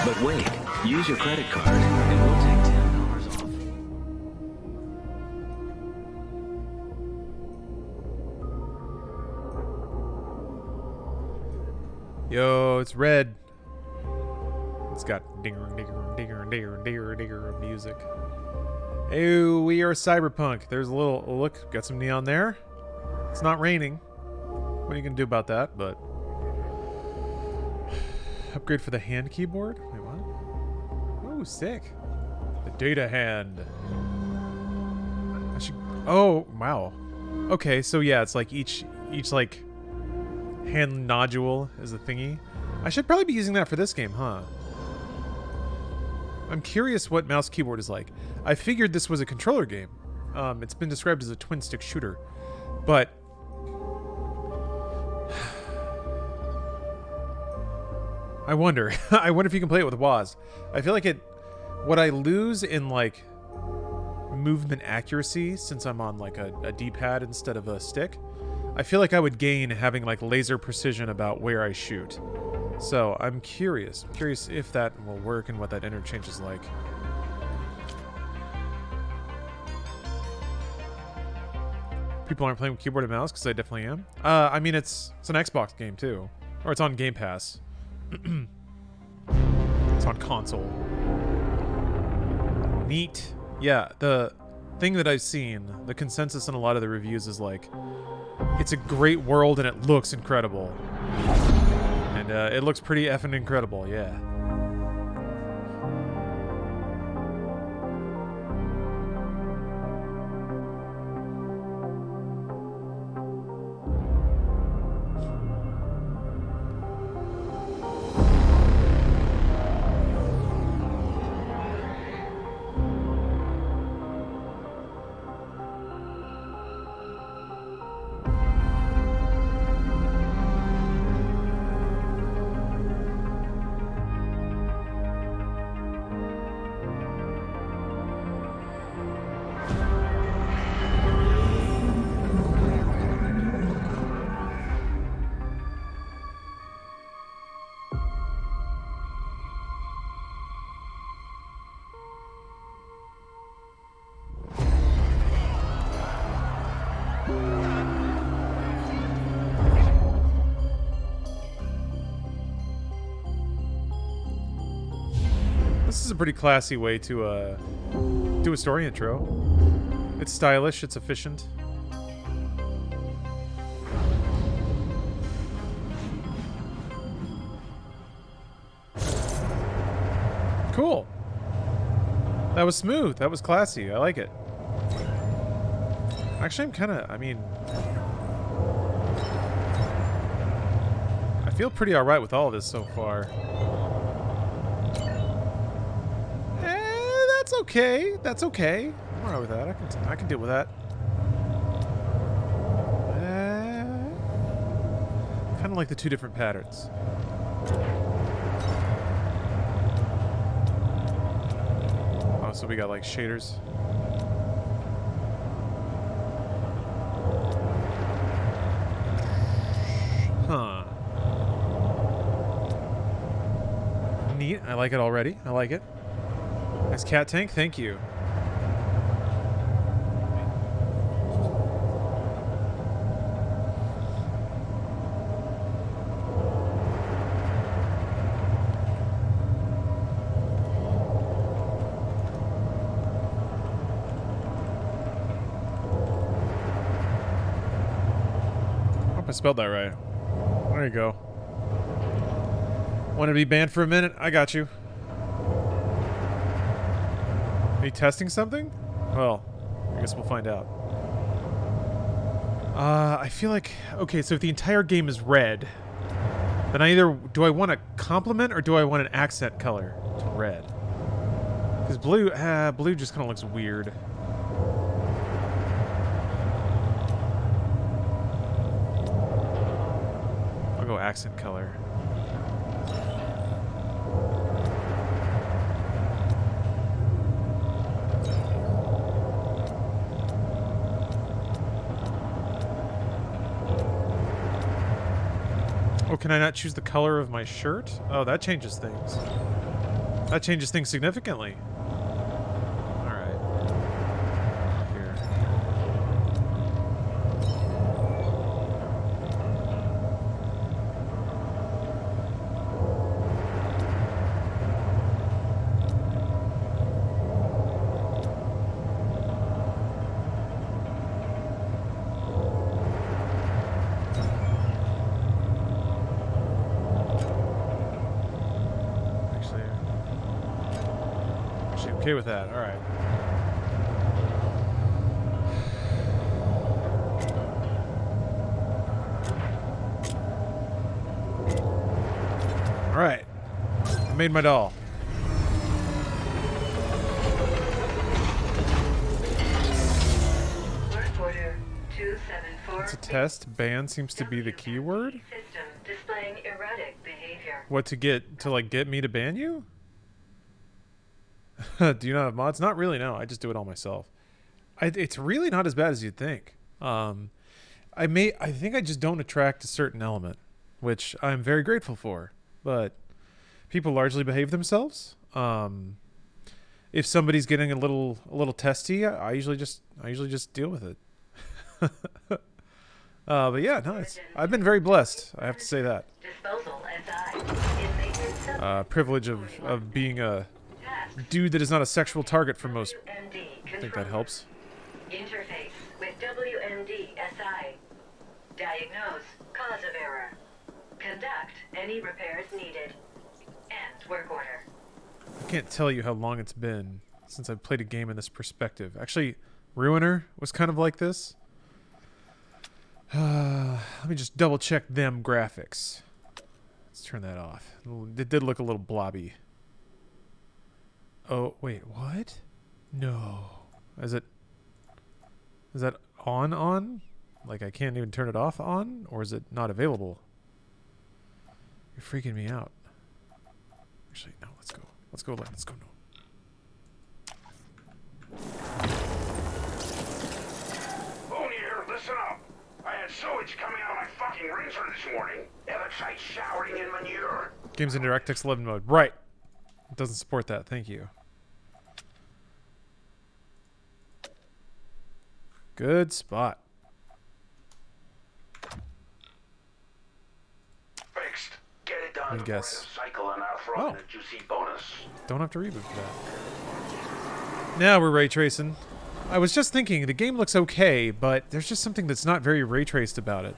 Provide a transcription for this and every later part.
But wait, use your credit card and we'll take $10 off. Yo, it's red. It's got dinger, dinger, dinger, dinger, dinger, dinger music. Oh, we are cyberpunk. There's a little look. Got some neon there. It's not raining. What are you gonna do about that? But upgrade for the hand keyboard. Wait, what? Oh, sick. The data hand. I should. Oh, wow. Okay, so yeah, it's like each like hand nodule is a thingy. I should probably be using that for this game, huh? I'm curious what mouse keyboard is like. I figured this was a controller game. It's been described as a twin-stick shooter. But I wonder. I wonder if you can play it with WASD. I feel like what I lose in like movement accuracy, since I'm on like a D-pad instead of a stick, I feel like I would gain having like laser precision about where I shoot. So I'm curious. Curious if that will work and what that interchange is like. People aren't playing with keyboard and mouse, because I definitely am. I mean, it's an Xbox game too, or it's on Game Pass. It's on console. Neat. Yeah, the thing that I've seen, the consensus in a lot of the reviews is like, it's a great world and it looks incredible. And it looks pretty effing incredible, yeah. This is a pretty classy way to do a story intro. It's stylish, it's efficient. Cool. That was smooth. That was classy. I like it. Actually, I'm kind of, I mean, I feel pretty alright with all of this so far. That's okay. That's okay. I'm alright with that. I can deal with that. Kind of like the two different patterns. Oh, so we got like shaders. Huh. Neat. I like it already. I like it. Nice cat tank, thank you. I hope I spelled that right. There you go. Want to be banned for a minute? I got you. Are you testing something? Well, I guess we'll find out. I feel like... Okay, so if the entire game is red, then I either... Do I want a complement or do I want an accent color to red? Because blue just kind of looks weird. I'll go accent color. Oh, can I not choose the color of my shirt? Oh, that changes things. That changes things significantly. Alright. Here. Actually, okay with that. All right. All right. I made my doll. Work order 274. It's a test. Ban seems to be the keyword. System displaying erratic behavior. What to get me to ban you? Do you not have mods? Not really, no. I just do it all myself. It's really not as bad as you'd think. I think I just don't attract a certain element, which I'm very grateful for. But people largely behave themselves. If somebody's getting a little testy, I usually just deal with it. But yeah, no, I've been very blessed. I have to say that. Disposal SI. Privilege of being a dude that is not a sexual target for most. I think that helps. Interface with WMD SI. Diagnose cause of error. Conduct any repairs needed. End work order. I can't tell you how long it's been since I've played a game in this perspective. Actually, Ruiner was kind of like this. Let me just double check them graphics. Let's turn that off. It did look a little blobby. Oh, wait, what? No. Is that on? Like I can't even turn it off on? Or is it not available? You're freaking me out. Actually, no, let's go. Let's go no. Phone here, listen up. I had sewage coming out of my fucking rinser this morning. Ever tried showering in manure? Game's in DirectX 11 mode. Right. It doesn't support that. Thank you. Good spot. Fixed. Get it done. I guess. Cycle and I'll throw in a juicy bonus. Don't have to reboot for that. Now we're ray tracing. I was just thinking, the game looks okay, but there's just something that's not very ray traced about it.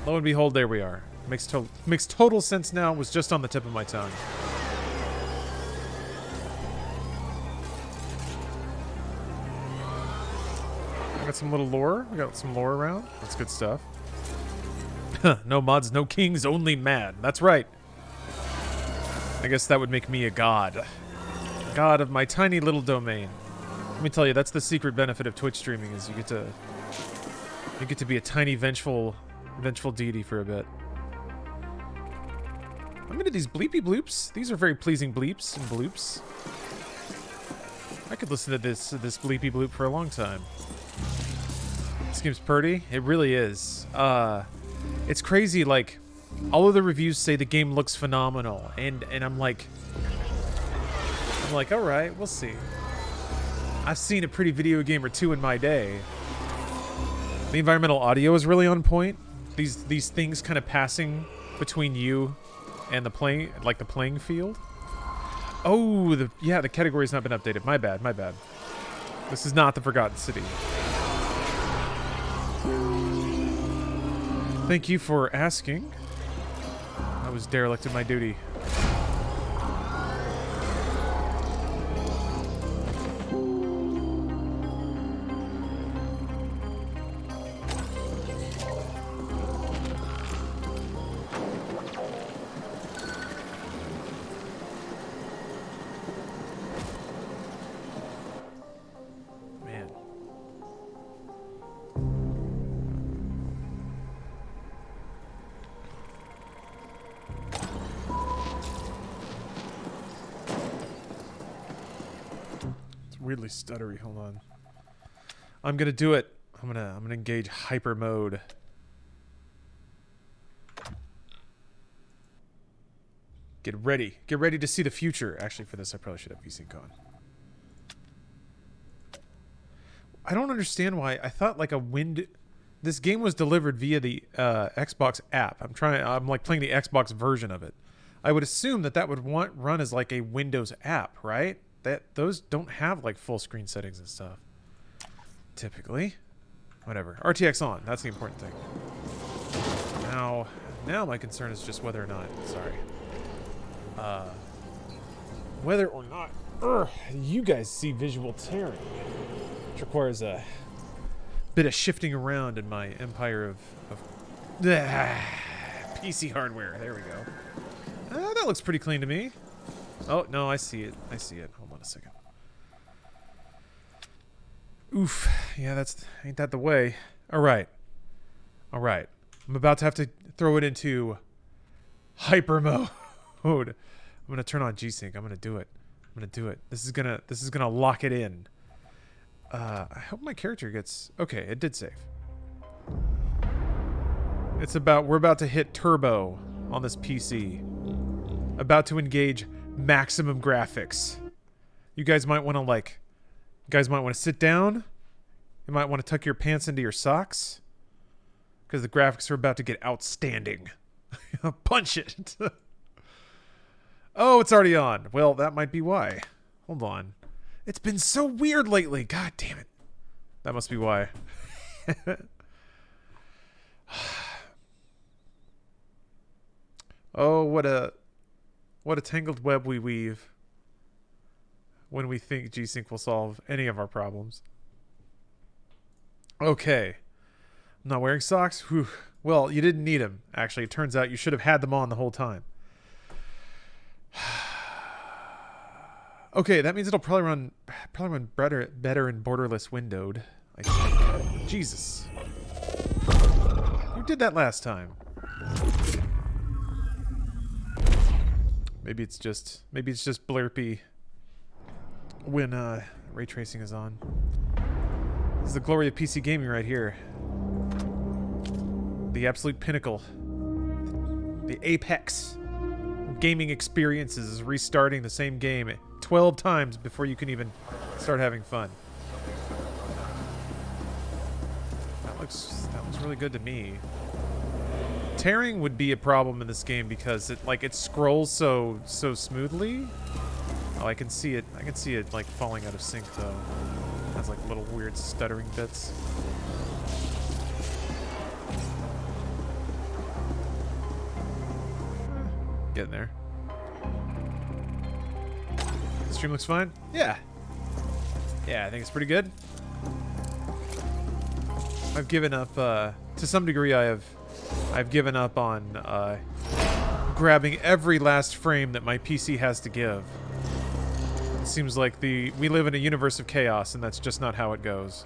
Lo and behold, there we are. Makes total sense now. Was just on the tip of my tongue. I got some little lore. We got some lore around. That's good stuff. No mods, no kings, only man. That's right. I guess that would make me a god. God of my tiny little domain. Let me tell you, that's the secret benefit of Twitch streaming, is you get to be a tiny vengeful deity for a bit. I'm into these bleepy bloops. These are very pleasing bleeps and bloops. I could listen to this bleepy bloop for a long time. This game's pretty. It really is. It's crazy, like, all of the reviews say the game looks phenomenal, and I'm like, alright, we'll see. I've seen a pretty video game or two in my day. The environmental audio is really on point. These things kind of passing between you and the playing field. Oh, the category's not been updated. My bad. This is not the Forgotten City. Thank you for asking. I was derelict in my duty. Man. Weirdly stuttery. Hold on. I'm gonna do it. I'm gonna engage hyper mode. Get ready. Get ready to see the future. Actually, for this, I probably should have VSync on. I don't understand why. I thought like this game was delivered via the Xbox app. I'm like playing the Xbox version of it. I would assume that would run as like a Windows app, right? Those don't have like full screen settings and stuff. Typically. Whatever. RTX on. That's the important thing. Now my concern is just whether or not, whether or not you guys see visual tearing, which requires a bit of shifting around in my empire of PC hardware. There we go. That looks pretty clean to me. Oh, no, I see it. Hold on a second. Oof. Yeah, ain't that the way. All right. I'm about to have to throw it into hyper mode. I'm gonna turn on G-Sync. I'm gonna do it. This is gonna lock it in. I hope my character gets... Okay, it did save. We're about to hit turbo on this PC. About to engage maximum graphics. You guys might want to sit down. You might want to tuck your pants into your socks. Because the graphics are about to get outstanding. Punch it. Oh, it's already on. Well, that might be why. Hold on. It's been so weird lately. God damn it. That must be why. Oh, what a tangled web we weave when we think G-Sync will solve any of our problems. Okay. I'm not wearing socks? Whew. Well, you didn't need them, actually. It turns out you should have had them on the whole time. Okay, that means it'll probably run better in borderless windowed. I think. Jesus. Who did that last time? Maybe it's just blurpy when ray tracing is on. This is the glory of PC gaming right here. The absolute pinnacle. The apex. Gaming experiences is restarting the same game 12 times before you can even start having fun. That looks really good to me. Tearing would be a problem in this game because it scrolls so smoothly. Oh, I can see it like falling out of sync though. It has like little weird stuttering bits. Getting there. The stream looks fine? Yeah. Yeah, I think it's pretty good. I've given up, to some degree I've given up on grabbing every last frame that my PC has to give. It seems like we live in a universe of chaos, and that's just not how it goes.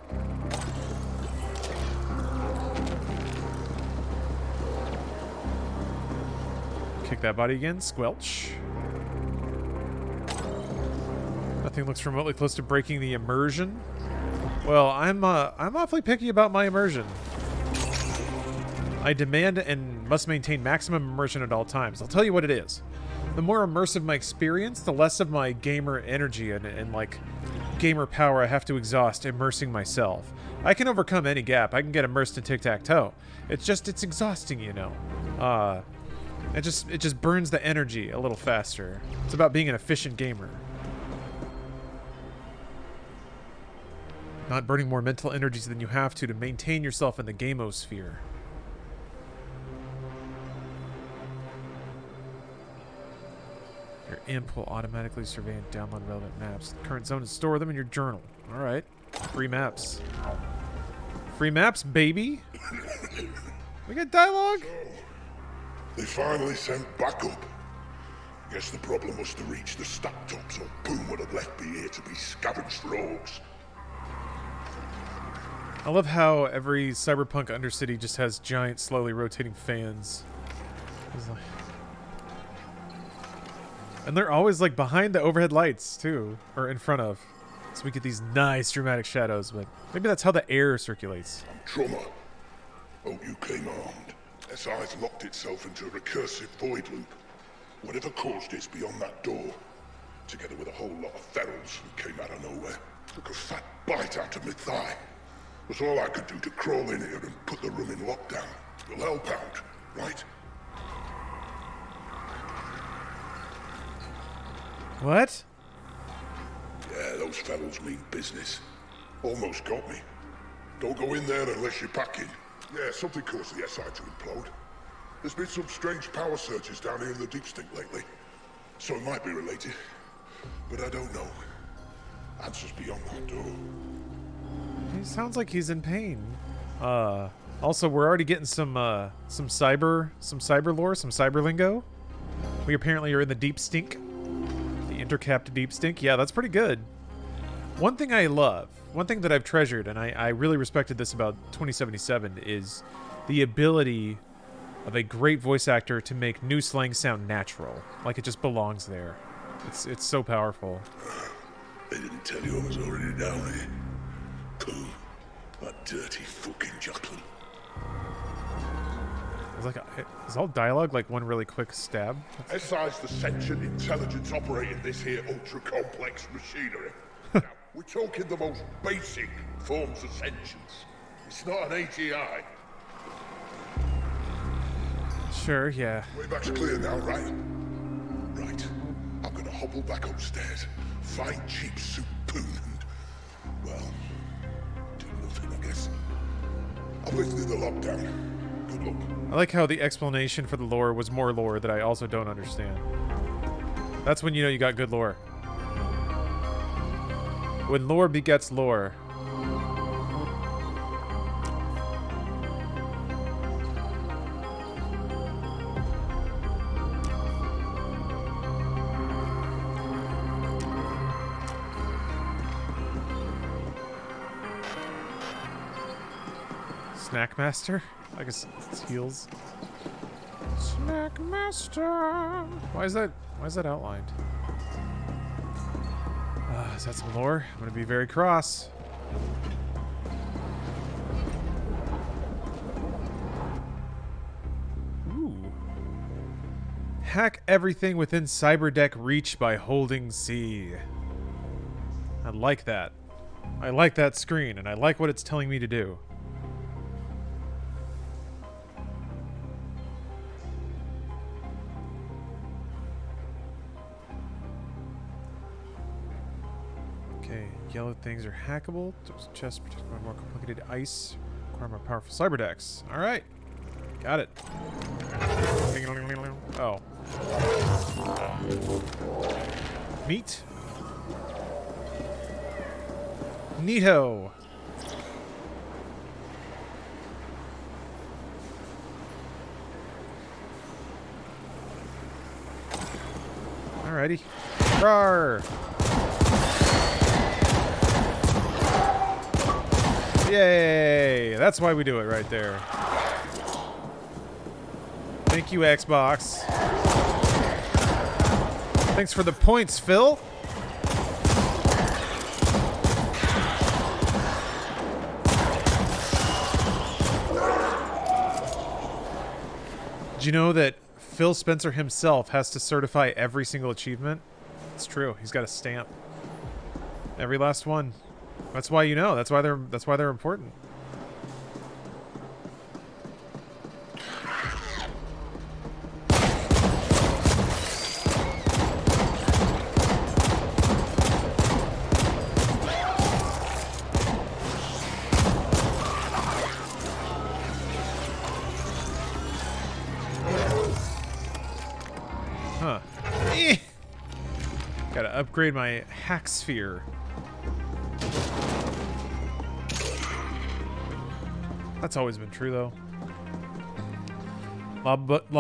Kick that body again. Squelch. Nothing looks remotely close to breaking the immersion. Well, I'm awfully picky about my immersion. I demand and must maintain maximum immersion at all times. I'll tell you what it is. The more immersive my experience, the less of my gamer energy and like gamer power I have to exhaust immersing myself. I can overcome any gap. I can get immersed in tic-tac-toe. It's exhausting, you know. It just burns the energy a little faster. It's about being an efficient gamer. Not burning more mental energies than you have to maintain yourself in the gamosphere. Your imp will automatically survey and download relevant maps. The current zone and store them in your journal. Alright. Free maps. Free maps, baby! We got dialogue? They finally sent backup. Guess the problem was to reach the stack top, so Boom would have left me here to be scavenged rogues. I love how every cyberpunk undercity just has giant, slowly rotating fans. And they're always like behind the overhead lights too, or in front of. So we get these nice dramatic shadows, but maybe that's how the air circulates. Trauma. Hope you came armed. SI's locked itself into a recursive void loop. Whatever caused it's beyond that door, together with a whole lot of ferals who came out of nowhere. Took a fat bite out of my thigh. Was all I could do to crawl in here and put the room in lockdown. It'll help out, right? What? Yeah, those fellows mean business. Almost got me. Don't go in there unless you're packing. Yeah, something caused the SI to implode. There's been some strange power surges down here in the deep stink lately. So it might be related. But I don't know. Answers beyond that door. He sounds like he's in pain. Also, we're already getting some cyber lore, some cyber lingo. We apparently are in the deep stink. The intercapped deep stink. Yeah, that's pretty good. One thing I love, one thing that I've treasured, and I really respected this about 2077, is the ability of a great voice actor to make new slang sound natural. Like it just belongs there. It's so powerful. They didn't tell you I was already down here. Pooh. That dirty fucking Joplin. It's like is all dialogue like one really quick stab? SI's the sentient intelligence operating this here ultra-complex machinery. Now, we're talking the most basic forms of sentience. It's not an AGI. Sure, yeah. Way back's clear now, right? Right. I'm gonna hobble back upstairs, find cheap soup Poon, and, well, do nothing, I guess. I've lifted the lockdown. Good luck. I like how the explanation for the lore was more lore that I also don't understand. That's when you know you got good lore. When lore begets lore. Snack Master? I guess it's heels. Snack Master. Why is that outlined? Is that some lore? I'm gonna be very cross. Ooh. Hack everything within cyberdeck reach by holding C. I like that. I like that screen, and I like what it's telling me to do. Yellow things are hackable. Chests protected by more complicated ice. Require more powerful cyber decks. Alright. Got it. Oh. Meat. Neato. Alrighty. Rawr. Yay! That's why we do it right there. Thank you, Xbox. Thanks for the points, Phil. Did you know that Phil Spencer himself has to certify every single achievement? It's true. He's got a stamp. Every last one. That's why you know. That's why they're important. Huh. Gotta upgrade my hack sphere. That's always been true, though. Law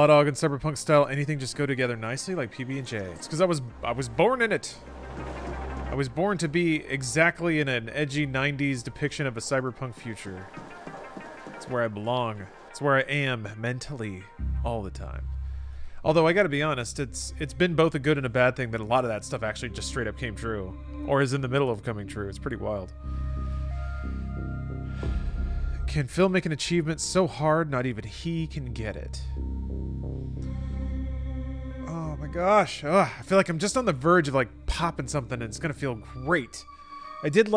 Dog and Cyberpunk style, anything just go together nicely, like PB&J. It's because I was born in it. I was born to be exactly in an edgy 90s depiction of a cyberpunk future. It's where I belong. It's where I am mentally all the time. Although I gotta be honest, it's been both a good and a bad thing that a lot of that stuff actually just straight up came true. Or is in the middle of coming true. It's pretty wild. Can Phil make an achievement so hard not even he can get it? Oh my gosh. Ugh, I feel like I'm just on the verge of like popping something and it's gonna feel great. I did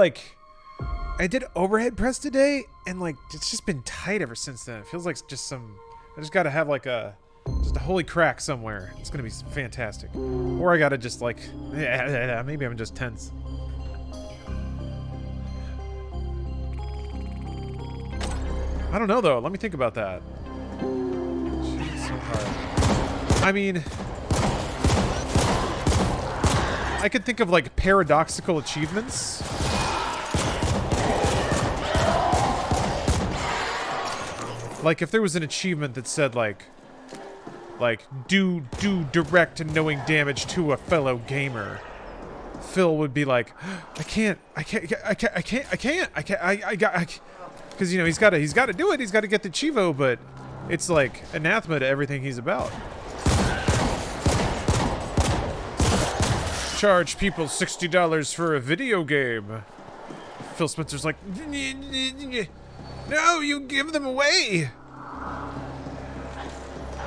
overhead press today and like it's just been tight ever since then. It feels like just I just gotta have like just a holy crack somewhere. It's gonna be fantastic. Or I gotta just like, maybe I'm just tense. I don't know though, let me think about that. Jeez, so hard. I mean, I could think of like paradoxical achievements. Like if there was an achievement that said like do direct and knowing damage to a fellow gamer, Phil would be like, I can't, because you know he's got to do it. He's got to get the Chivo, but it's like anathema to everything he's about. Charge people $60 for a video game. Phil Spencer's like, no, you give them away.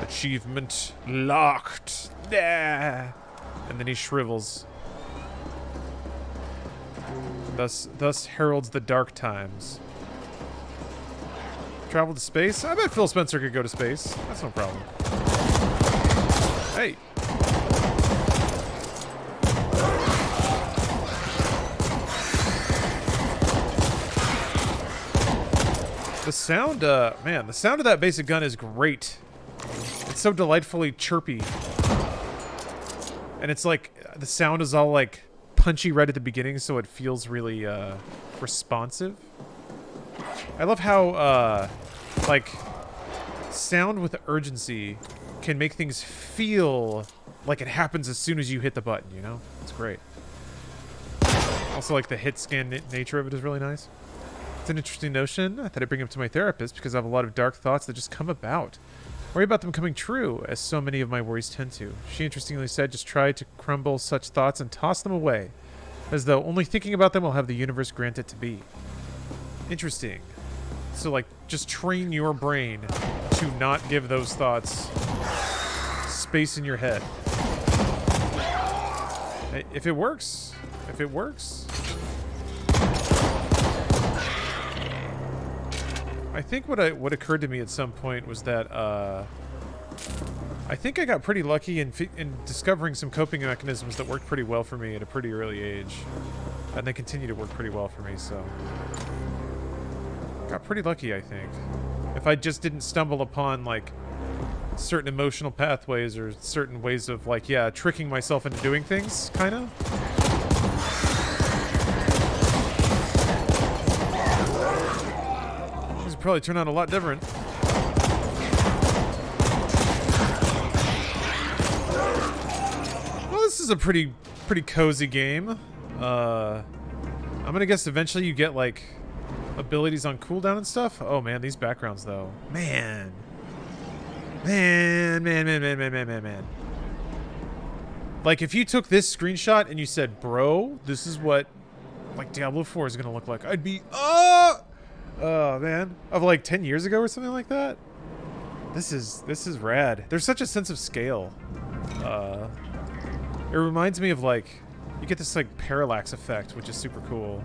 Achievement locked. And then he shrivels. Thus heralds the dark times. Travel to space? I bet Phil Spencer could go to space. That's no problem. Hey. The sound, man, the sound of that basic gun is great. It's so delightfully chirpy. And it's like, the sound is all like punchy right at the beginning, so it feels really, responsive. I love how, like, sound with urgency can make things feel like it happens as soon as you hit the button, you know? It's great. Also, like, the hit scan nature of it is really nice. It's an interesting notion. I thought I'd bring it up to my therapist because I have a lot of dark thoughts that just come about. Worry about them coming true, as so many of my worries tend to. She interestingly said, just try to crumble such thoughts and toss them away, as though only thinking about them will have the universe grant it to be. Interesting. So, like, just train your brain to not give those thoughts space in your head. If it works. If it works. I think what occurred to me at some point was that I think I got pretty lucky in discovering some coping mechanisms that worked pretty well for me at a pretty early age, and they continue to work pretty well for me. So got pretty lucky, I think. If I just didn't stumble upon like certain emotional pathways or certain ways of like, yeah, tricking myself into doing things, kind of. Probably turn out a lot different. Well, this is a pretty cozy game. I'm gonna guess eventually you get like abilities on cooldown and stuff. Oh man, these backgrounds though. Man. Like if you took this screenshot and you said, bro, this is what like Diablo 4 is gonna look like, I'd be oh man, of like 10 years ago or something like that. This is rad. There's such a sense of scale. It reminds me of like, you get this like parallax effect, which is super cool.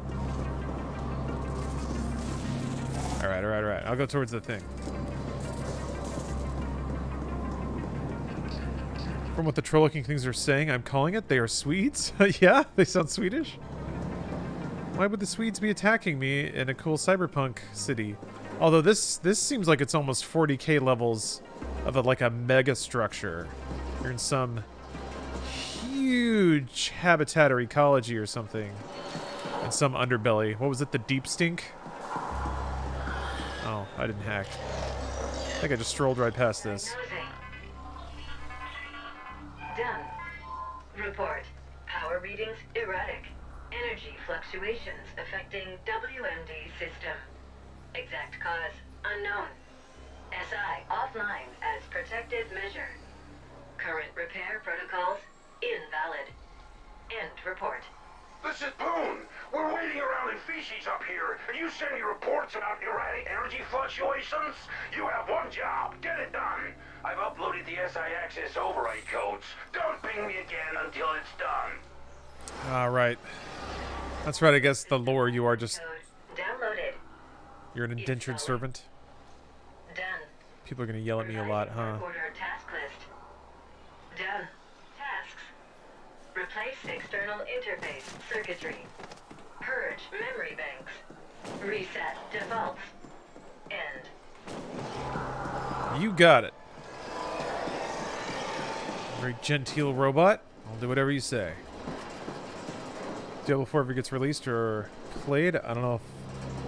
All right. I'll go towards the thing. From what the troll-looking things are saying, I'm calling it. They are Swedes. Yeah, they sound Swedish. Why would the Swedes be attacking me in a cool cyberpunk city? Although this seems like it's almost 40k levels of like a mega structure. You're in some huge habitat or ecology or something. In some underbelly. What was it? The deep stink? Oh, I didn't hack. I think I just strolled right past this. Done. Report. Power readings erratic. Energy fluctuations affecting WMD system. Exact cause unknown. SI offline as protective measure. Current repair protocols invalid. End report. This is Boone. We're waiting around in feces up here, and you send me reports about erratic energy fluctuations? You have one job. Get it done. I've uploaded the SI-Access override codes. Don't ping me again until it's done. Alright. That's right, I guess the lore you are just... Code downloaded. You're an indentured servant. Done. People are gonna yell at me a lot, huh? Work order task list. Done. Tasks. Replace external interface circuitry. Purge memory banks. Reset defaults. End. You got it. Very genteel robot. I'll do whatever you say. Diablo 4 ever gets released or played, I don't know if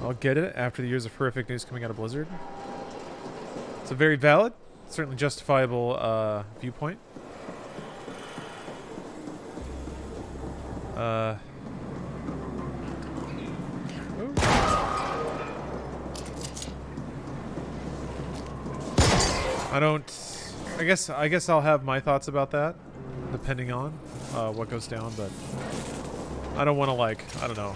I'll get it after the years of horrific news coming out of Blizzard. It's a very valid, certainly justifiable viewpoint. I don't. I guess I'll have my thoughts about that, depending on what goes down. But I don't want to I don't know,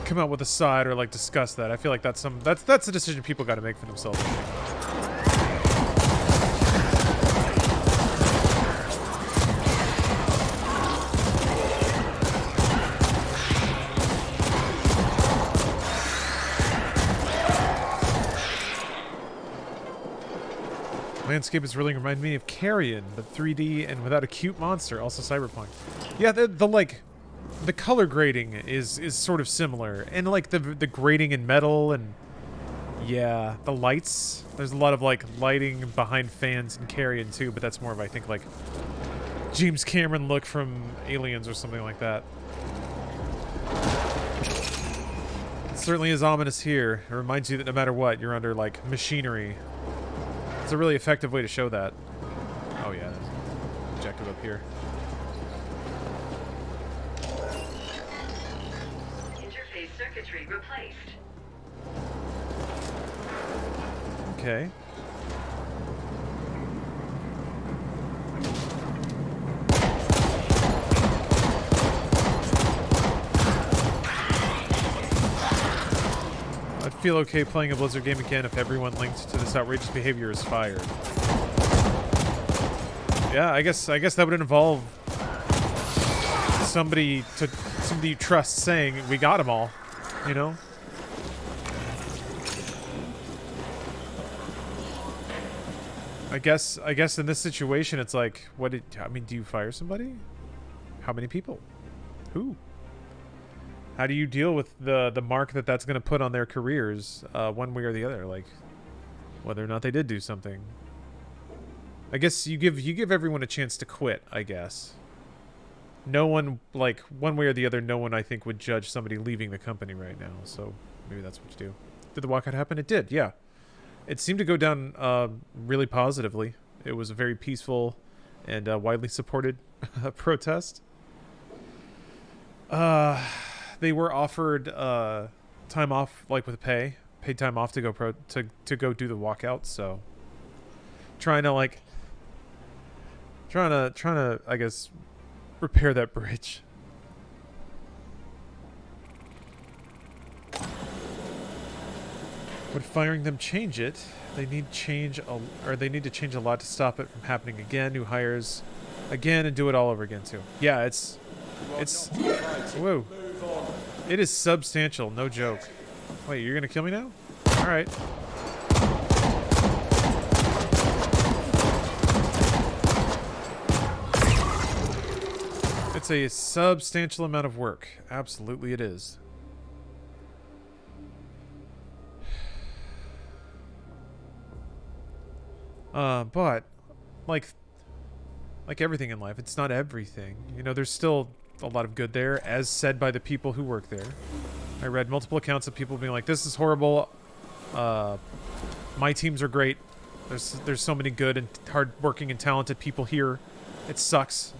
come out with a side or discuss that. I feel like that's a decision people got to make for themselves. Landscape is really reminding me of Carrion, but 3D and without a cute monster. Also Cyberpunk. Yeah, the color grading is sort of similar, and the grading in metal, and yeah, the lights. There's a lot of lighting behind fans in Carrion too, but that's more of I think James Cameron look from Aliens or something like that. It certainly is ominous here. It reminds you that no matter what, you're under machinery. It's a really effective way to show that. Oh yeah, there's objective up here. Interface circuitry replaced. Okay. I'd feel okay playing a Blizzard game again if everyone linked to this outrageous behavior is fired. Yeah, I guess that would involve somebody you trust saying we got them all, you know? I guess in this situation it's do you fire somebody? How many people? Who? How do you deal with the mark that's going to put on their careers, one way or the other, whether or not they did do something? I guess you give everyone a chance to quit. I guess no one one way or the other. No one I think would judge somebody leaving the company right now. So maybe that's what you do. Did the walkout happen? It did. Yeah, it seemed to go down really positively. It was a very peaceful and widely supported protest. They were offered time off, with paid time off to go to go do the walkout. So trying to I guess repair that bridge. Would firing them change it? They need to change a lot to stop it from happening again. New hires again and do it all over again too. Yeah, it's whoa. It is substantial, no joke. Wait, you're gonna kill me now? All right. It's a substantial amount of work. Absolutely, it is. But like everything in life, it's not everything. You know, there's still a lot of good there, as said by the people who work there. I read multiple accounts of people being like, "This is horrible. My teams are great. There's so many good and hardworking and talented people here. It sucks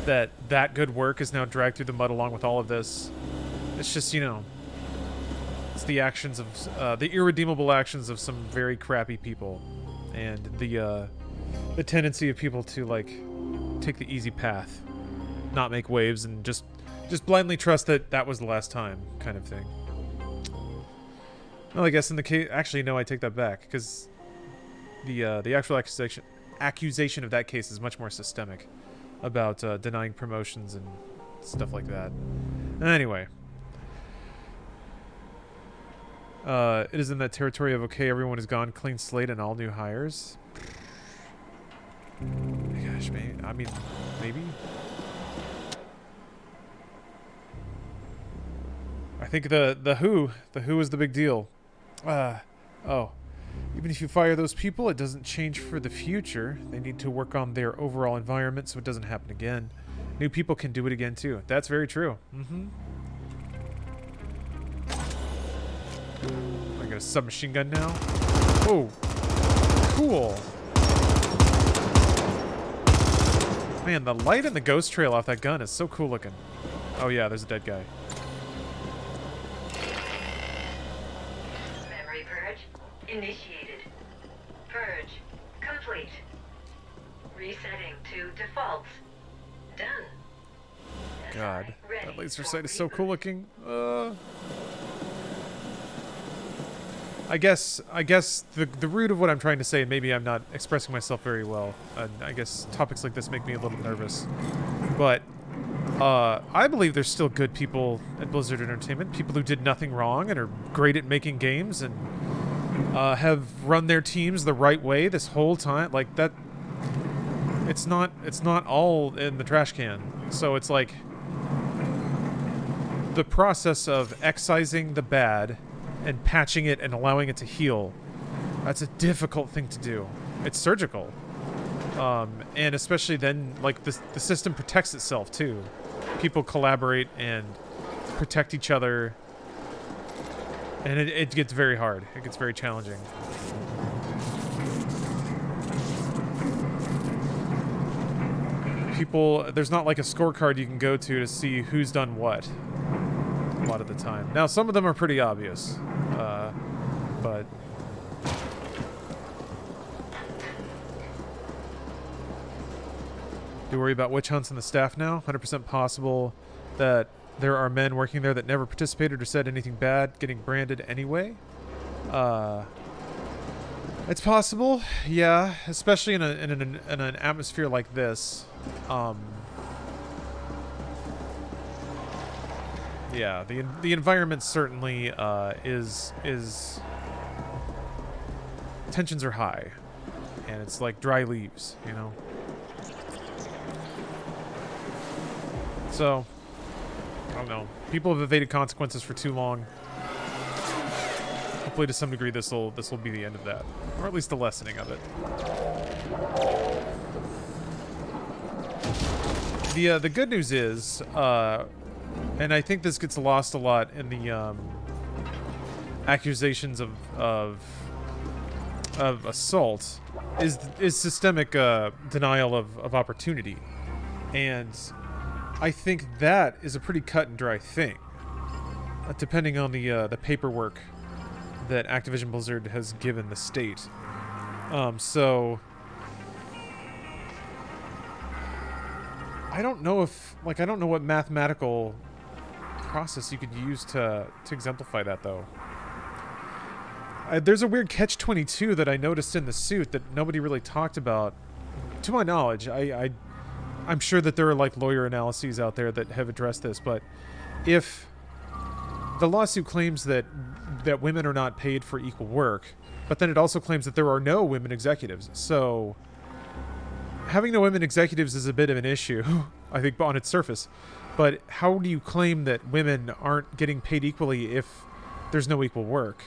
that good work is now dragged through the mud along with all of this. It's just, you know, it's the actions of the irredeemable actions of some very crappy people, and the tendency of people to like take the easy path." not make waves and just blindly trust that that was the last time, kind of thing. Well, I guess in the case, actually, no, I take that back, because the actual accusation of that case is much more systemic, about denying promotions and stuff like that. Anyway, it is in that territory of okay, everyone is gone, clean slate, and all new hires. Gosh, maybe. I mean, maybe. I think the Who is the big deal. Oh. Even if you fire those people, it doesn't change for the future. They need to work on their overall environment so it doesn't happen again. New people can do it again too. That's very true. I got a submachine gun now. Oh, cool. Man, the light and the ghost trail off that gun is so cool looking. Oh yeah, there's a dead guy. Memory purge initiated. Purge complete. Resetting to defaults. Done. God, Ready that laser for sight is so reboot. cool looking. I guess the root of what I'm trying to say, and maybe I'm not expressing myself very well, and I guess topics like this make me a little nervous, but I believe there's still good people at Blizzard Entertainment, people who did nothing wrong and are great at making games and have run their teams the right way this whole time. Like that, it's not all in the trash can. So it's like the process of excising the bad and patching it and allowing it to heal. That's a difficult thing to do. It's surgical. And especially then, like, the system protects itself, too. People collaborate and protect each other. And it gets very hard. It gets very challenging. There's not like a scorecard you can go to see who's done what a lot of the time. Now, some of them are pretty obvious, but do you worry about witch hunts in the staff now? 100% possible that there are men working there that never participated or said anything bad getting branded anyway. It's possible, yeah, especially in an atmosphere like this. Yeah, the environment certainly is tensions are high, and it's like dry leaves, you know. So I don't know. People have evaded consequences for too long. Hopefully, to some degree, this will be the end of that, or at least the lessening of it. The good news is, and I think this gets lost a lot in the accusations of assault, is systemic denial of opportunity, and I think that is a pretty cut and dry thing, depending on the paperwork that Activision Blizzard has given the state. So I don't know what mathematical process you could use to exemplify that, though. There's a weird catch-22 that I noticed in the suit that nobody really talked about. To my knowledge, I'm sure that there are like lawyer analyses out there that have addressed this, but if the lawsuit claims that women are not paid for equal work, but then it also claims that there are no women executives. So having no women executives is a bit of an issue, I think, on its surface. But how do you claim that women aren't getting paid equally if there's no equal work?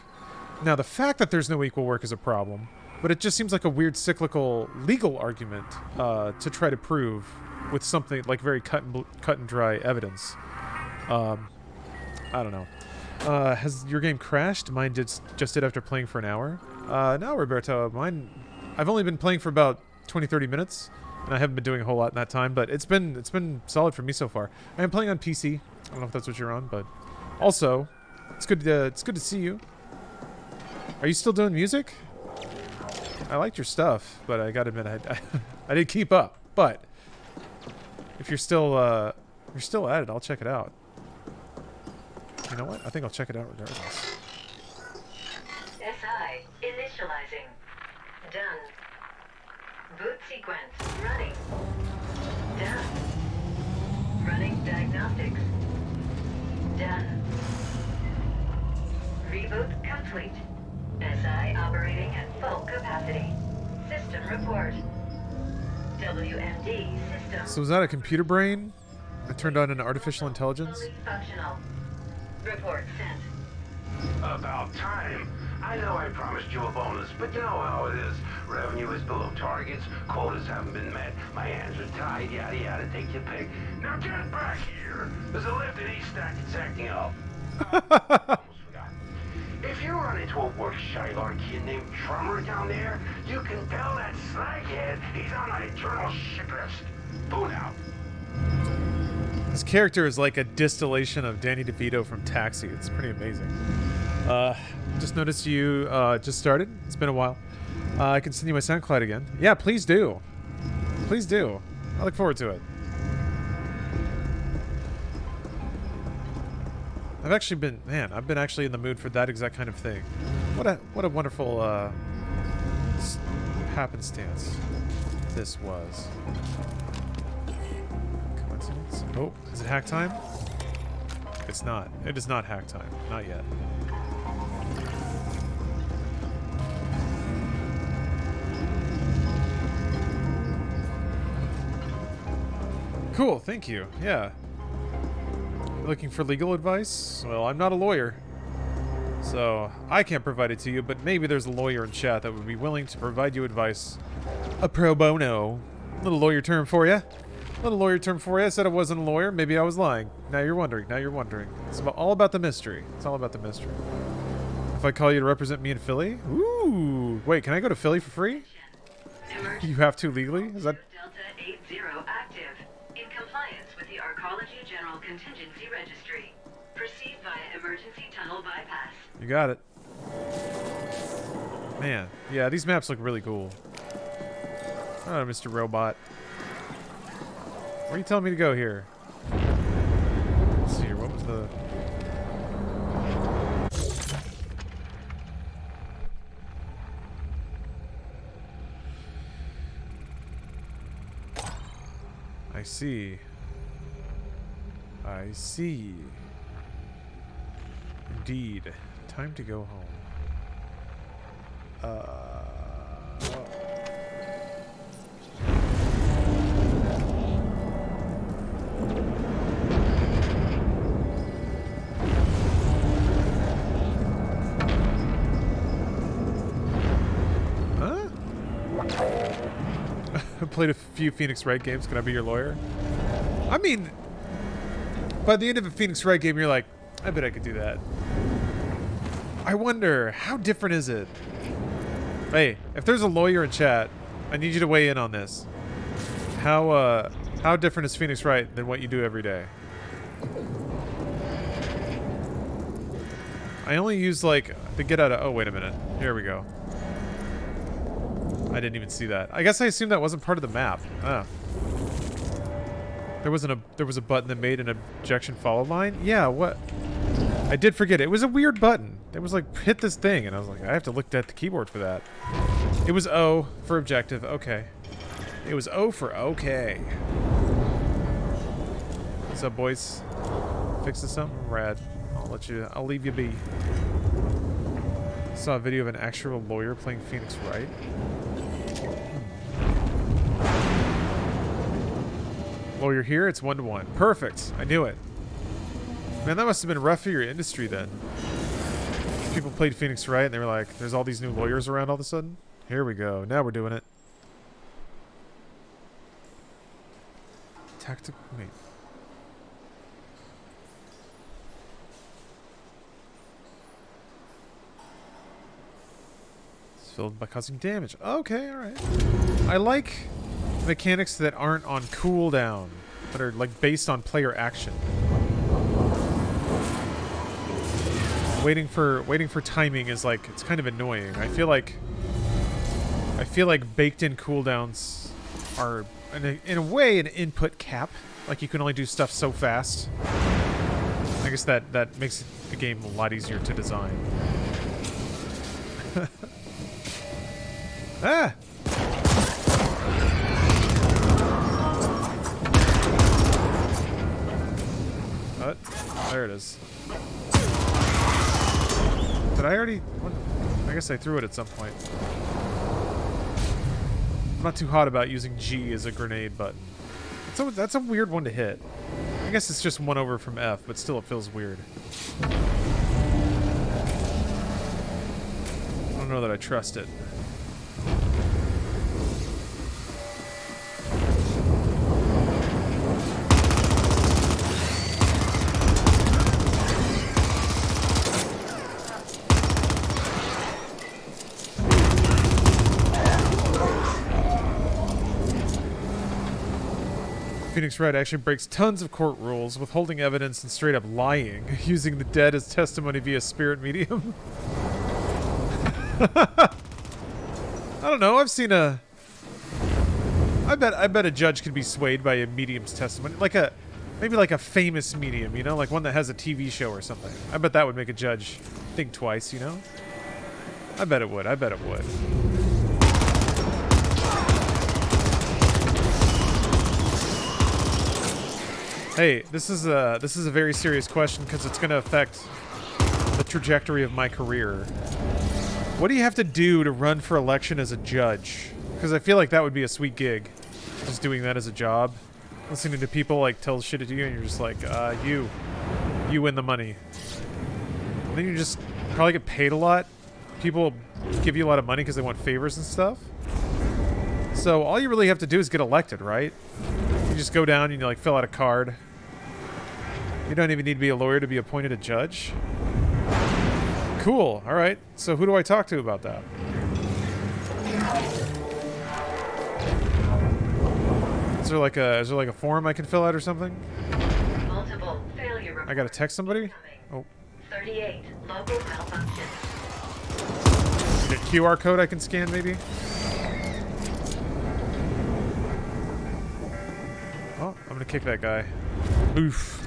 Now, the fact that there's no equal work is a problem, but it just seems like a weird cyclical legal argument to try to prove with something like very cut and dry evidence. I don't know. Has your game crashed? Mine just did after playing for an hour. No, Roberto, I've only been playing for about 20-30 minutes, and I haven't been doing a whole lot in that time, but it's been solid for me so far. I am playing on PC. I don't know if that's what you're on, but also, it's good to see you. Are you still doing music? I liked your stuff, but I gotta admit, I didn't keep up. But if you're still at it, I'll check it out. You know what? I think I'll check it out regardless. SI initializing. Done. Boot sequence running. Done. Running diagnostics. Done. Reboot complete. SI operating at full capacity. System report. WMD system. So was that a computer brain? I turned on an artificial intelligence? Fully functional. Report sent. About time. I know I promised you a bonus, but you know how it is. Revenue is below targets, quotas haven't been met, my hands are tied, yada yada, take your pick. Now get back here. There's a lift in East Stack that's acting up. Almost forgot. If you run into a work-shy-lord kid named Drummer down there, you can tell that slaghead he's on the eternal shit list. Boon out. This character is like a distillation of Danny DeVito from Taxi. It's pretty amazing. Just noticed you just started. It's been a while. I can send you my SoundCloud again. Yeah, please do. Please do. I look forward to it. I've been actually in the mood for that exact kind of thing. What a wonderful happenstance this was. Coincidence? Oh, is it hack time? It's not. It is not hack time. Not yet. Cool, thank you. Yeah. Looking for legal advice? Well, I'm not a lawyer, so I can't provide it to you, but maybe there's a lawyer in chat that would be willing to provide you advice. A pro bono. Little lawyer term for you. Little lawyer term for you. I said I wasn't a lawyer. Maybe I was lying. Now you're wondering. Now you're wondering. It's all about the mystery. It's all about the mystery. If I call you to represent me in Philly? Ooh. Wait, can I go to Philly for free? You have to legally? Is that... Delta 80 active. In compliance with the Arcology General Contingency Registry. Proceed via emergency tunnel bypass. You got it. Man, yeah, these maps look really cool. Oh, Mr. Robot. Where are you telling me to go here? Let's see here. What was the... I see. I see. Indeed. Time to go home. Huh? I played a few Phoenix Wright games. Can I be your lawyer? I mean, by the end of a Phoenix Wright game, you're like, I bet I could do that. I wonder, how different is it? Hey, if there's a lawyer in chat, I need you to weigh in on this. How different is Phoenix Wright than what you do every day? I only use, like, the get out of... Oh, wait a minute. Here we go. I didn't even see that. I guess I assumed that wasn't part of the map. Ah. There was a button that made an objection follow line? Yeah, what? I did forget. It was a weird button. It was like, hit this thing, and I was like, I have to look at the keyboard for that. It was O for objective. Okay. It was O for okay. What's up, boys? Fixing something? Rad. I'll leave you be. Saw a video of an actual lawyer playing Phoenix Wright. Lawyer here, it's 1-to-1. Perfect. I knew it. Man, that must have been rough for your industry then. People played Phoenix Wright and they were like, there's all these new lawyers around all of a sudden. Here we go. Now we're doing it. Tactical. Wait. It's filled by causing damage. Okay, alright. I like mechanics that aren't on cooldown, that are like based on player action. Waiting for timing is like, it's kind of annoying. I feel like baked in cooldowns are in a way, an input cap. Like, you can only do stuff so fast. I guess that makes the game a lot easier to design. Ah! What? There it is. Did I already... What? I guess I threw it at some point. I'm not too hot about using G as a grenade button. That's a weird one to hit. I guess it's just one over from F, but still it feels weird. I don't know that I trust it. Phoenix Wright actually breaks tons of court rules, withholding evidence and straight up lying, using the dead as testimony via spirit medium. I don't know, I've seen a... I bet a judge could be swayed by a medium's testimony. Maybe like a famous medium, you know? Like one that has a TV show or something. I bet that would make a judge think twice, you know? I bet it would, I bet it would. Hey, this is a very serious question because it's going to affect the trajectory of my career. What do you have to do to run for election as a judge? Because I feel like that would be a sweet gig, just doing that as a job. Listening to people like tell shit to you and you're just like, you win the money. And then you just probably get paid a lot. People give you a lot of money because they want favors and stuff. So all you really have to do is get elected, right? You just go down and you like fill out a card. You don't even need to be a lawyer to be appointed a judge. Cool. All right. So who do I talk to about that? Is there like a form I can fill out or something? Multiple failure I gotta text somebody? Oh. 38 local malfunction. Is there a QR code I can scan maybe? Oh, I'm gonna kick that guy. Oof.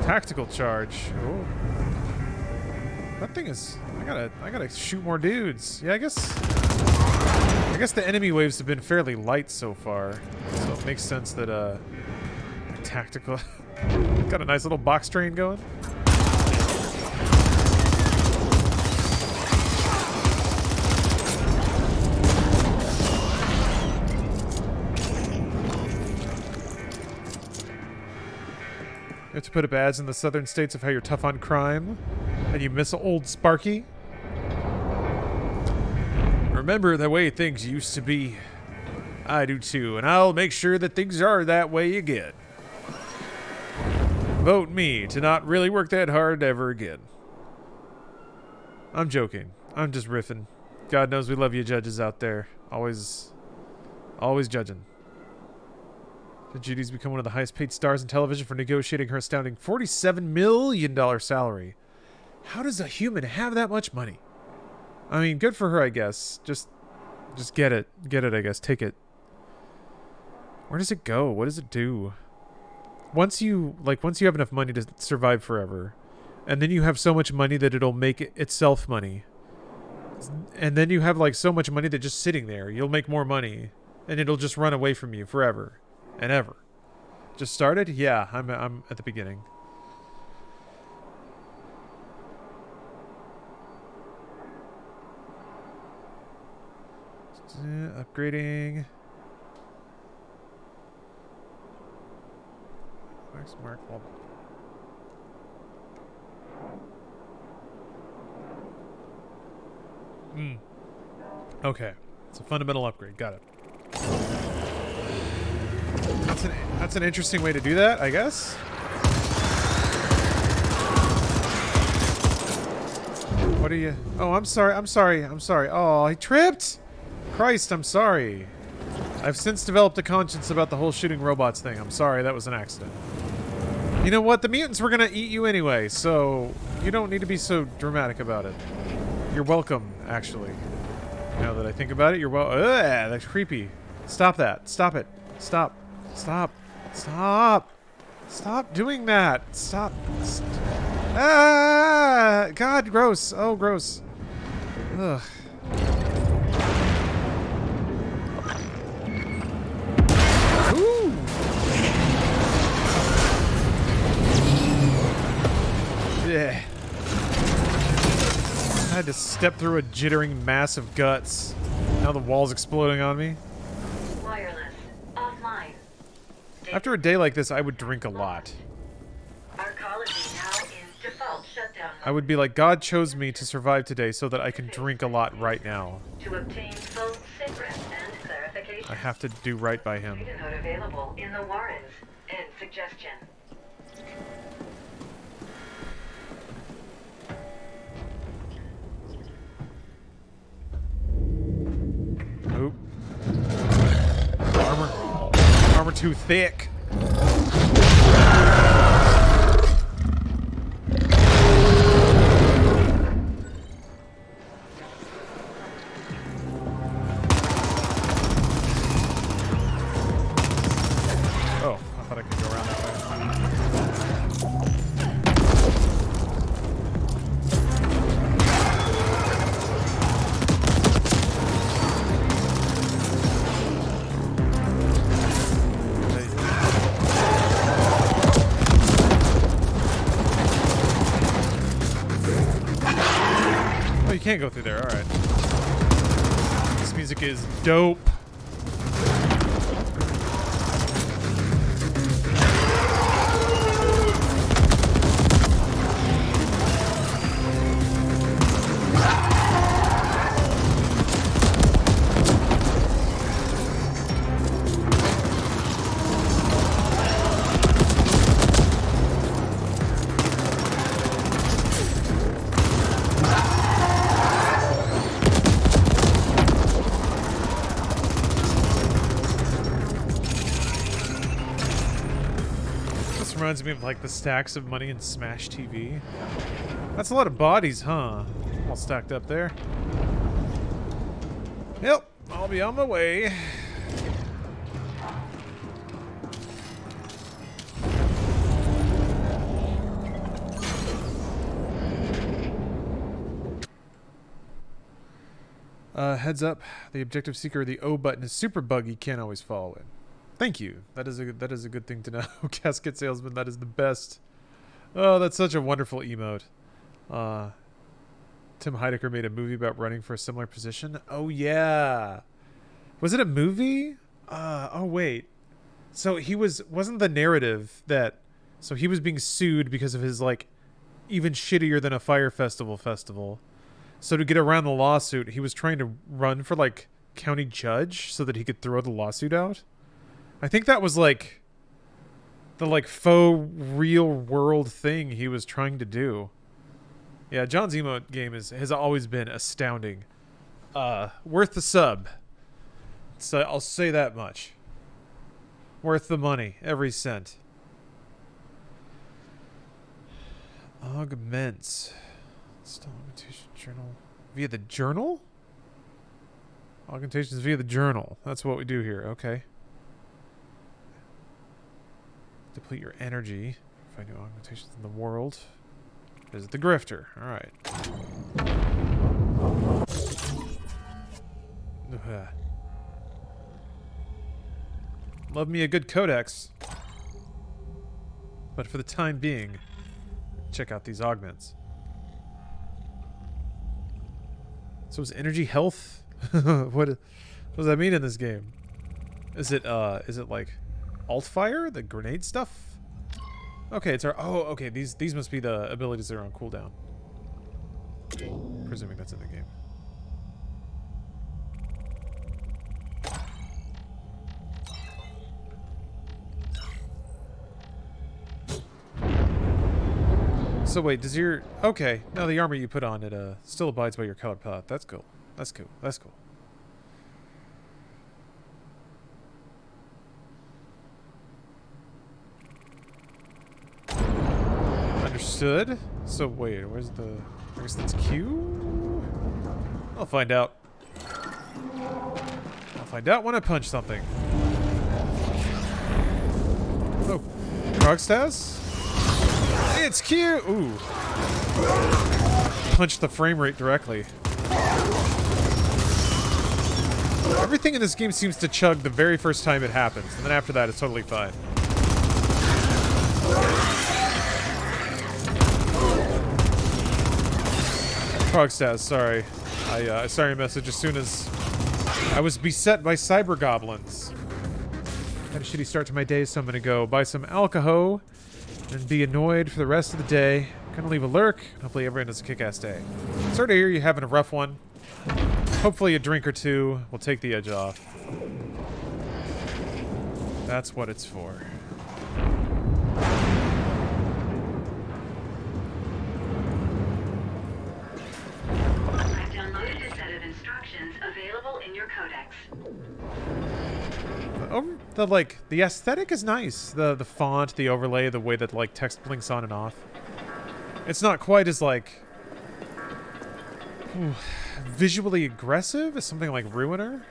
Tactical charge. Oh. That thing is... I gotta shoot more dudes. Yeah, I guess the enemy waves have been fairly light so far. So it makes sense that, tactical... Got a nice little box train going. You have to put up ads in the southern states of how you're tough on crime, and you miss old Sparky. Remember the way things used to be. I do too, and I'll make sure that things are that way again. Vote me to not really work that hard ever again. I'm joking. I'm just riffing. God knows we love you judges out there. Always judging. Judy's become one of the highest paid stars in television for negotiating her astounding $47 million salary. How does a human have that much money? I mean, good for her, I guess. Just get it. Get it, I guess. Take it. Where does it go? What does it do? Once you have enough money to survive forever, and then you have so much money that it'll make itself money, and then you have like so much money that just sitting there, you'll make more money, and it'll just run away from you forever. And ever. Just started? Yeah, I'm at the beginning. Upgrading. Max mark. Okay. It's a fundamental upgrade. Got it. That's an interesting way to do that, I guess. What are you... Oh, I'm sorry. Oh, I tripped! Christ, I'm sorry. I've since developed a conscience about the whole shooting robots thing. I'm sorry, that was an accident. You know what? The mutants were gonna eat you anyway, so you don't need to be so dramatic about it. You're welcome, actually. Now that I think about it, you're well... Ugh, that's creepy. Stop that. Stop it. Stop. Stop. Stop. Stop doing that. Stop. Ah! God, gross. Oh, gross. Ugh. Ooh. Yeah. I had to step through a jittering mass of guts. Now the wall's exploding on me. Wireless. Offline. After a day like this, I would drink a lot. Arcology now in default shutdown I would be like, God chose me to survive today so that I can drink a lot right now. to obtain full SITREP and clarification. I have to do right by him. Data note available in the Warrens. End suggestion. Oop. Armor too thick. Oh, I thought I could go around that way. Oh, you can't go through there. All right. This music is dope. Reminds me of like the stacks of money in Smash TV. That's a lot of bodies, huh? All stacked up there. Yep, I'll be on my way. Heads up, the objective seeker, the O button is super buggy, can't always follow it. Thank you. That is a good thing to know. Casket salesman, that is the best. Oh, that's such a wonderful emote. Tim Heidecker made a movie about running for a similar position. Oh yeah. Was it a movie? Oh wait. So wasn't the narrative that so he was being sued because of his like even shittier than a Fire festival. So to get around the lawsuit, he was trying to run for like county judge so that he could throw the lawsuit out. I think that was like the like faux real world thing he was trying to do. Yeah, John's emote game has always been astounding. Worth the sub. So I'll say that much. Worth the money, every cent. Augments. Still augmentation journal via the journal? Augmentations via the journal. That's what we do here. Okay. Deplete your energy. Find new augmentations in the world. Visit the grifter. Alright. Love me a good codex. But for the time being, check out these augments. So is energy health? What does that mean in this game? Is it like alt fire, the grenade stuff? Okay, it's our okay, these must be the abilities that are on cooldown. Presuming that's in the game. So wait, does your okay, now the armor you put on it still abides by your color palette. That's cool. That's cool. That's cool. Understood. So wait, where's the... I guess that's Q? I'll find out. I'll Find out when I punch something. Oh, Krogstaz? It's cute! Ooh. Punched the frame rate directly. Everything in this game seems to chug the very first time it happens, and then after that it's totally fine. Krogstaz, sorry. I saw your message as soon as I was beset by cyber goblins. Had a shitty start to my day, so I'm gonna go buy some alcohol and be annoyed for the rest of the day. Gonna leave a lurk. Hopefully everyone has a kick-ass day. Sorry to hear you're having a rough one. Hopefully a drink or two will take the edge off. That's what it's for. I've downloaded a set of instructions available in your codex. The aesthetic is nice. The font, the overlay, the way that like text blinks on and off. It's not quite as like visually aggressive as something like Ruiner.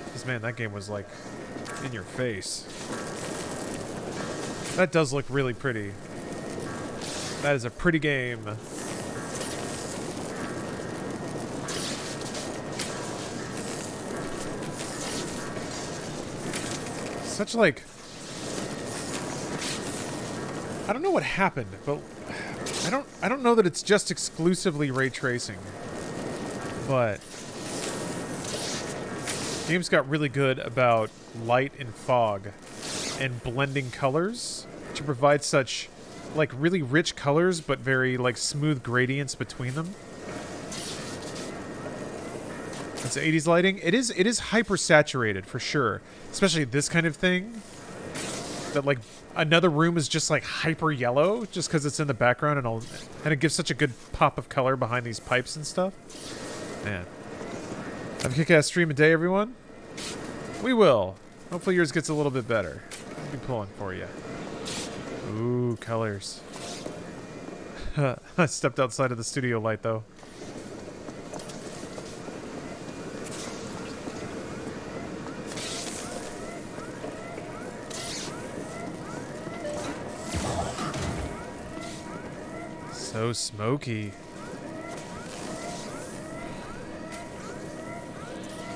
Because man, that game was like in your face. That does look really pretty. That is a pretty game. Such like, I don't know what happened, but I don't know that it's just exclusively ray tracing, but games got really good about light and fog and blending colors to provide such like really rich colors but very like smooth gradients between them. It's 80s lighting. It is hyper saturated for sure, especially this kind of thing. That like another room is just like hyper yellow just because it's in the background and it gives such a good pop of color behind these pipes and stuff. Man, have a kick-ass stream a day, everyone. We will. Hopefully yours gets a little bit better. I'll be pulling for you. Ooh, colors. I stepped outside of the studio light though. So smoky. You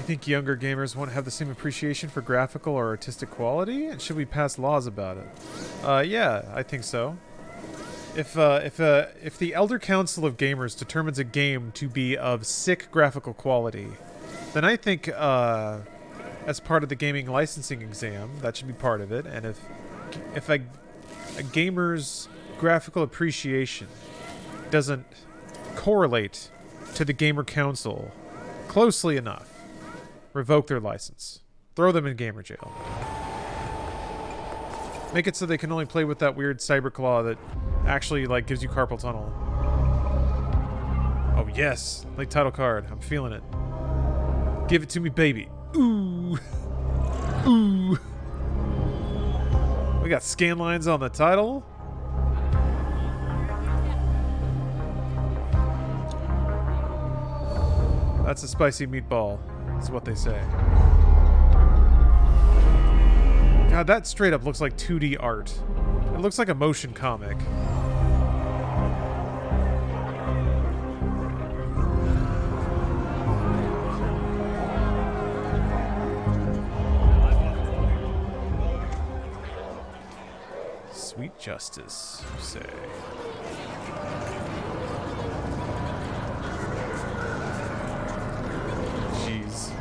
think younger gamers won't have the same appreciation for graphical or artistic quality? And should we pass laws about it? Yeah, I think so. If the Elder Council of Gamers determines a game to be of sick graphical quality, then I think as part of the gaming licensing exam, that should be part of it. And if a gamer's graphical appreciation doesn't correlate to the Gamer Council closely enough, revoke their license. Throw them in gamer jail. Make it so they can only play with that weird cyber claw that actually like gives you carpal tunnel. Oh yes, like title card. I'm feeling it. Give it to me, baby. Ooh. Ooh. We got scan lines on the title. That's a spicy meatball, is what they say. God, that straight up looks like 2D art. It looks like a motion comic. Sweet justice, you say. Jeez.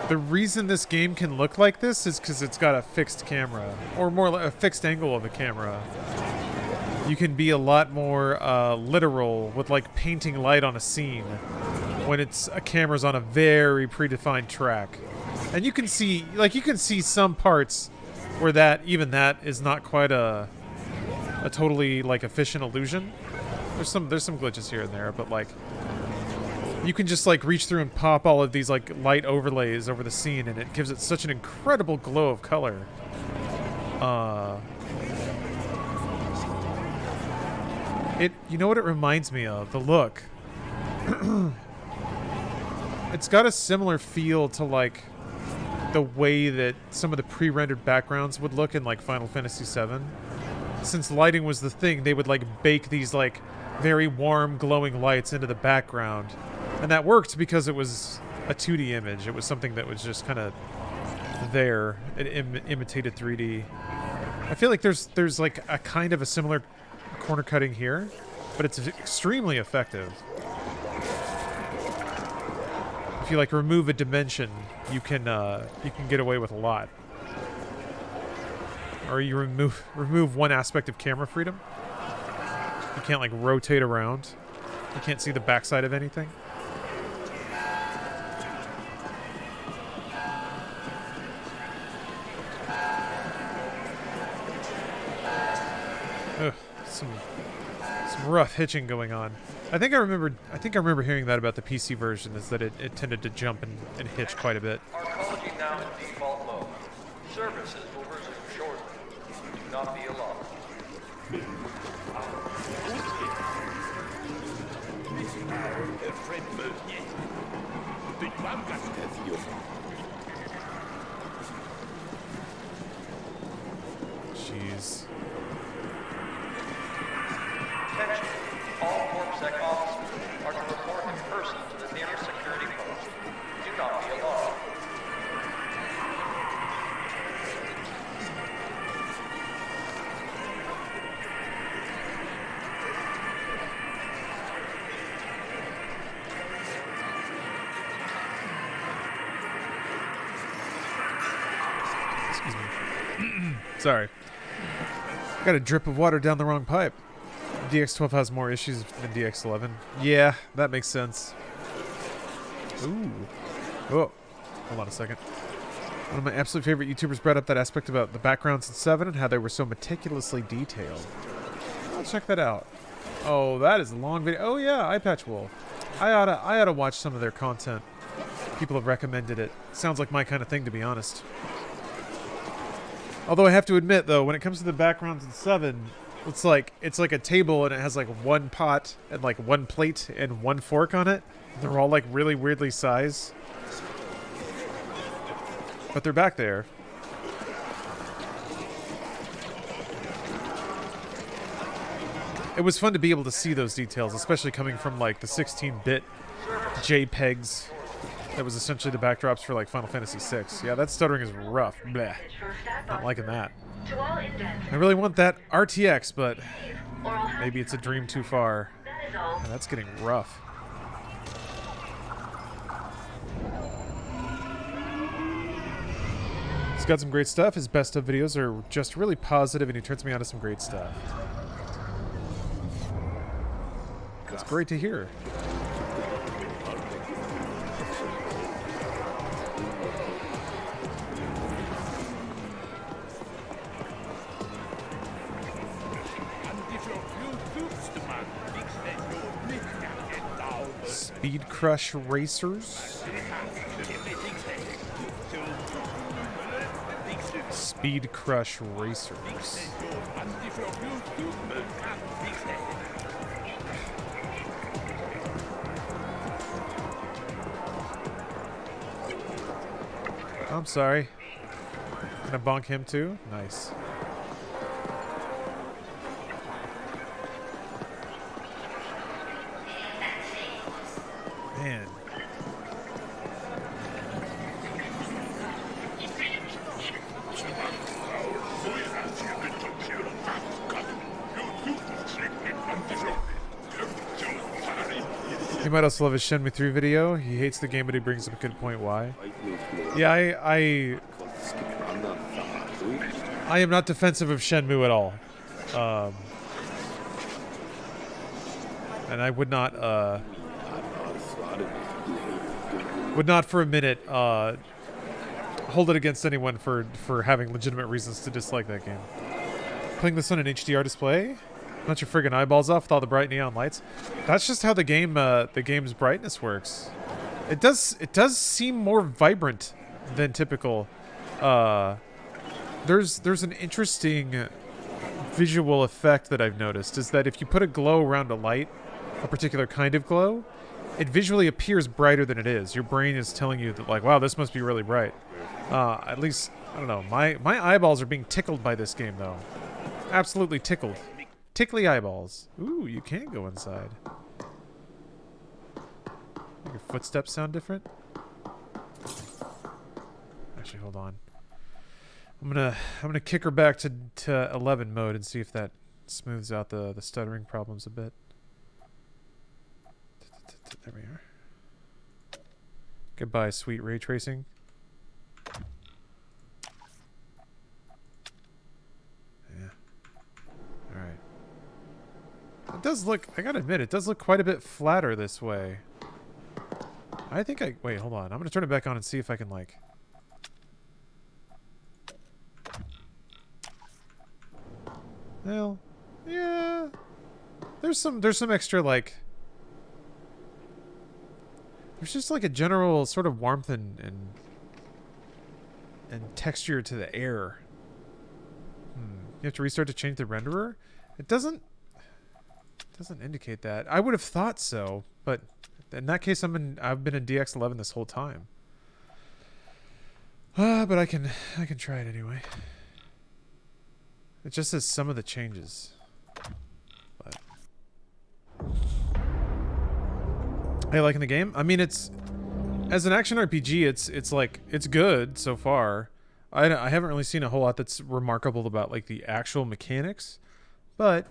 The reason this game can look like this is because it's got a fixed camera, or more like a fixed angle of a camera. You can be a lot more literal with like painting light on a scene when it's a camera's on a very predefined track. And you can see, like, you can see some parts where even that is not quite a totally, like, efficient illusion. There's some glitches here and there, but, like, you can just, like, reach through and pop all of these, like, light overlays over the scene, and it gives it such an incredible glow of color. You know what it reminds me of? The look. It's got a similar feel to, like, the way that some of the pre-rendered backgrounds would look in, like, Final Fantasy VII. Since lighting was the thing, they would, like, bake these, like, very warm, glowing lights into the background. And that worked because it was a 2D image. It was something that was just kind of there. It imitated 3D. I feel like there's, like, a kind of a similar corner cutting here, but it's extremely effective. If you, like, remove a dimension, you can get away with a lot. Or you remove one aspect of camera freedom. You can't, like, rotate around. You can't see the backside of anything. Ugh, some rough hitching going on. I think I remember hearing that about the PC version, is that it tended to jump and hitch quite a bit. Arcology now in default mode. Services will resume shortly. Do not be alarmed. Jeez. Attention. All CorpSec officers are to report in person to the nearest security post. Do not be alarmed. Excuse me. Sorry. Got a drip of water down the wrong pipe. DX12 has more issues than DX11. Yeah, that makes sense. Ooh. Oh. Hold on a second. One of my absolute favorite YouTubers brought up that aspect about the backgrounds in 7 and how they were so meticulously detailed. I'll check that out. Oh, that is a long video. Oh yeah, Eye Patch Wolf. I oughta watch some of their content. People have recommended it. Sounds like my kind of thing, to be honest. Although I have to admit, though, when it comes to the backgrounds in 7, it's like a table and it has like one pot and like one plate and one fork on it. They're all like really weirdly sized. But they're back there. It was fun to be able to see those details, especially coming from like the 16-bit JPEGs. That was essentially the backdrops for like Final Fantasy VI. Yeah, that stuttering is rough. Bleh. Not liking that. I really want that RTX, but maybe it's a dream too far. Yeah, that's getting rough. He's got some great stuff. His best of videos are just really positive, and he turns me on to some great stuff. That's great to hear. Speed Crush Racers. Speed Crush Racers. I'm sorry. Gonna bonk him too? Nice. Man. He might also love his Shenmue 3 video. He hates the game, but he brings up a good point why. Yeah, I am not defensive of Shenmue at all. And I would not Would not for a minute hold it against anyone for having legitimate reasons to dislike that game. Playing this on an HDR display? Not your friggin' eyeballs off with all the bright neon lights. That's just how the game's brightness works. It does seem more vibrant than typical. There's an interesting visual effect that I've noticed, is that if you put a glow around a light, a particular kind of glow, it visually appears brighter than it is. Your brain is telling you that, like, wow, this must be really bright. At least, I don't know, my eyeballs are being tickled by this game, though. Absolutely tickled. Tickly eyeballs. Ooh, you can go inside. Make your footsteps sound different. Actually, hold on. I'm gonna kick her back to 11 mode and see if that smooths out the stuttering problems a bit. There we are. Goodbye, sweet ray tracing. Yeah. All right. It does look, I gotta admit, it does look quite a bit flatter this way. I think wait, hold on. I'm gonna turn it back on and see if I can, like... Well, yeah. There's some extra, like... There's just like a general sort of warmth and texture to the air. You have to restart to change the renderer? It doesn't indicate that. I would have thought so, but in that case I've been in DX11 this whole time. But I can try it anyway. It just says some of the changes. But are you liking the game? I mean, it's, as an action RPG, it's like, it's good so far. I haven't really seen a whole lot that's remarkable about, like, the actual mechanics, but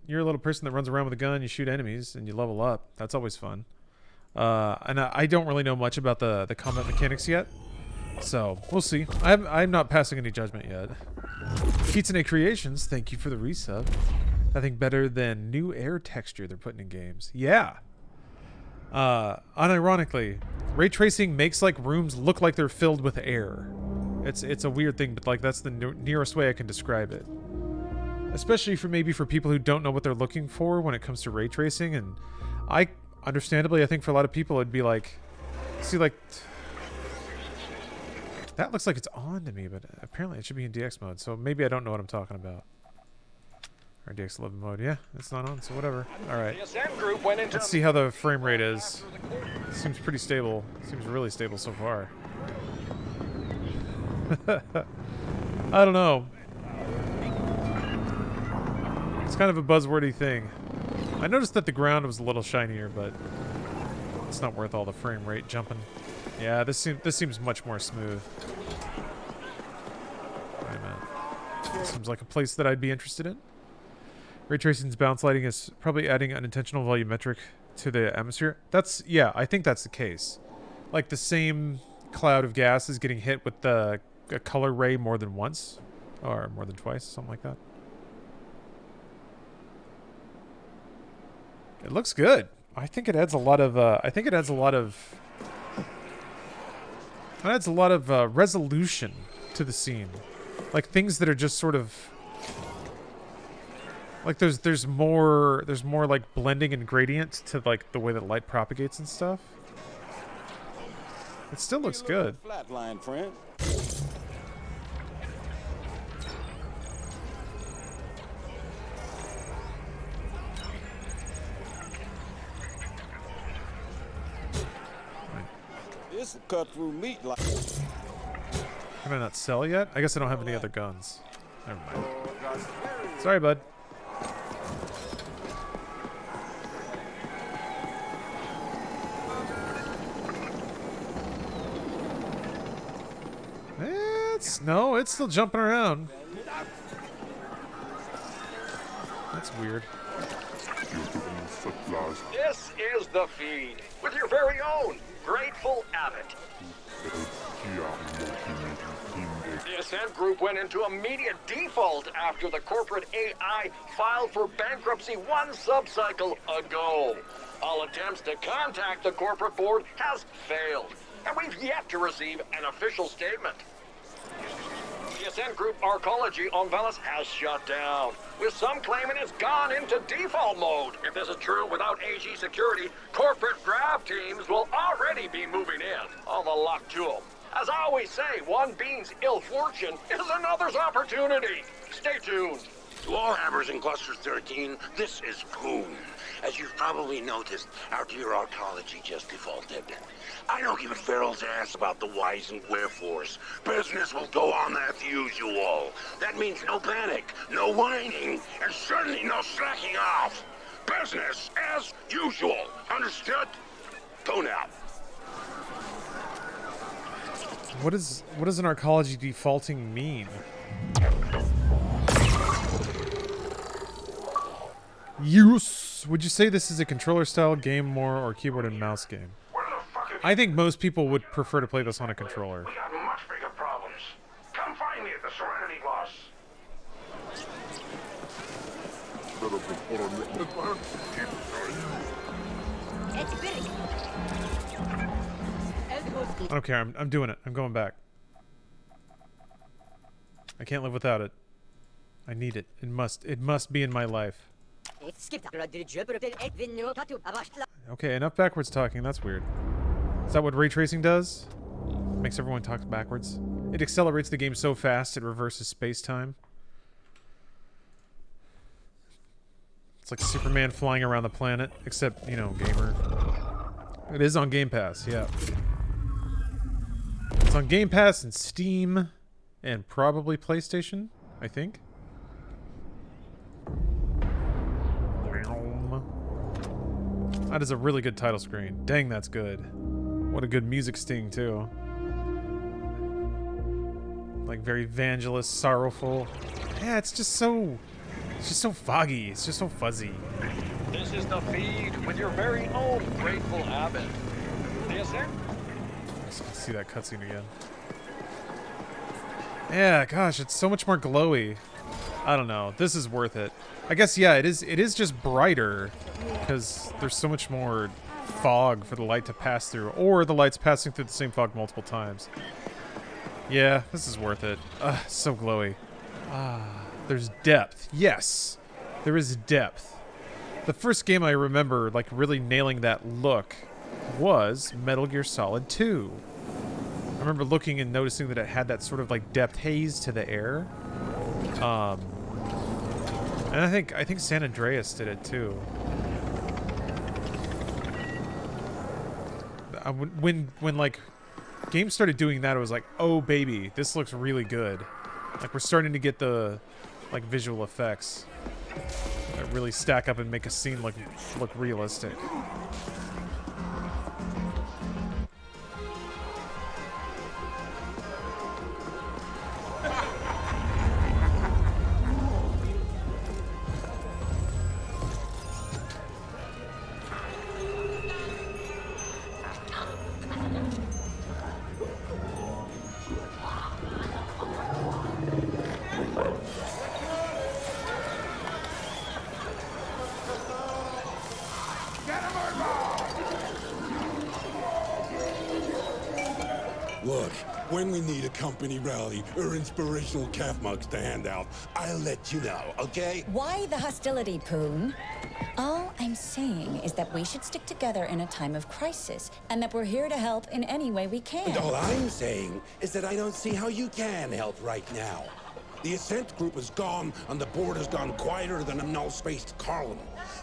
you're a little person that runs around with a gun, you shoot enemies, and you level up. That's always fun. And I don't really know much about the combat mechanics yet, so we'll see. I'm not passing any judgment yet. Kitsune Creations, thank you for the resub. Nothing better than new air texture they're putting in games. Yeah. Unironically, ray tracing makes, like, rooms look like they're filled with air. It's a weird thing, but, like, that's the nearest way I can describe it. Especially for people who don't know what they're looking for when it comes to ray tracing, and understandably, I think for a lot of people it'd be like, see, like, that looks like it's on to me, but apparently it should be in DX mode, so maybe I don't know what I'm talking about. Or DX11 mode, yeah, it's not on, so whatever. Alright, let's see how the frame rate is. Seems pretty stable. Seems really stable so far. I don't know. It's kind of a buzzwordy thing. I noticed that the ground was a little shinier, but it's not worth all the frame rate jumping. Yeah, this seems much more smooth. Wait a minute. Seems like a place that I'd be interested in. Ray tracing's bounce lighting is probably adding unintentional volumetric to the atmosphere. Yeah, I think that's the case. Like, the same cloud of gas is getting hit with a color ray more than once, or more than twice, something like that. It looks good. I think it adds a lot of resolution to the scene. Like, things that are just sort of like, there's more like blending and gradient to, like, the way that light propagates and stuff. It still looks good. Flatline, friend. This cut through meat like. Can I not sell yet? I guess I don't have any other guns. Never mind. Sorry, bud. It's still jumping around. That's weird. This is the feed with your very own Grateful Abbott. The Ascent Group went into immediate default after the corporate AI filed for bankruptcy one sub-cycle ago. All attempts to contact the corporate board has failed, and we've yet to receive an official statement. The Ascent Group Arcology on Velis has shut down, with some claiming it's gone into default mode. If this is true, without AG security, corporate grab teams will already be moving in. All the luck to them. As I always say, one being's ill fortune is another's opportunity. Stay tuned. To all hammers in Cluster 13, this is Poon. As you've probably noticed, our dear arcology just defaulted. I don't give a feral's ass about the whys and wherefores. Business will go on as usual. That means no panic, no whining, and certainly no slacking off. Business as usual. Understood? Poon out. What does an arcology defaulting mean? Use. Would you say this is a controller-style game more or keyboard and mouse game? I think most people would prefer to play this on a controller. We got much bigger problems. Come find me at the Serenity Boss. I don't care. I'm doing it. I'm going back. I can't live without it. I need it. It must be in my life. Okay, enough backwards talking. That's weird. Is that what ray tracing does? Makes everyone talk backwards. It accelerates the game so fast it reverses space-time. It's like Superman flying around the planet, except, you know, gamer. It is on Game Pass, yeah. It's on Game Pass and Steam and probably PlayStation, I think. That is a really good title screen. Dang, that's good. What a good music sting, too. Like, very evangelist, sorrowful. Yeah, it's just so foggy. It's just so fuzzy. This is the feed with your very own Grateful Abbott. Yes, sir? Let's see that cutscene again. Yeah, gosh, it's so much more glowy. I don't know. This is worth it. I guess, yeah, it is just brighter because there's so much more fog for the light to pass through, or the light's passing through the same fog multiple times. Yeah, this is worth it. So glowy. There's depth. Yes, there is depth. The first game I remember, like, really nailing that look was Metal Gear Solid 2. I remember looking and noticing that it had that sort of, like, depth haze to the air. And I think San Andreas did it too. When like games started doing that, it was like, oh baby, this looks really good. Like, we're starting to get the like visual effects that really stack up and make a scene look realistic. Look, when we need a company rally or inspirational calf mugs to hand out, I'll let you know, okay? Why the hostility, Poon? All I'm saying is that we should stick together in a time of crisis, and that we're here to help in any way we can. And all I'm saying is that I don't see how you can help right now. The Ascent group is gone, and the board has gone quieter than a null-spaced column.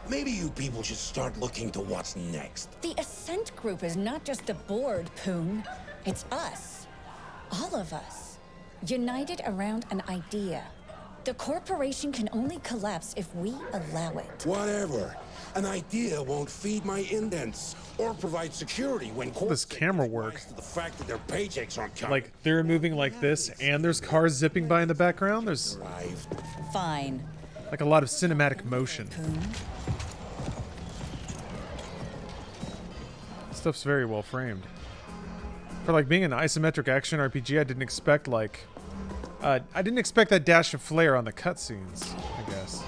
Maybe you people should start looking to what's next. The Ascent group is not just the board, Poon. It's us. All of us. United around an idea. The corporation can only collapse if we allow it. Whatever. An idea won't feed my indents or provide security when this camera work. To the fact that their paychecks aren't coming. Like, they're moving like this, and there's cars zipping by in the background. There's fine. Like a lot of cinematic motion. Stuff's very well framed. For like being an isometric action RPG, I didn't expect like I didn't expect that dash of flair on the cutscenes, I guess.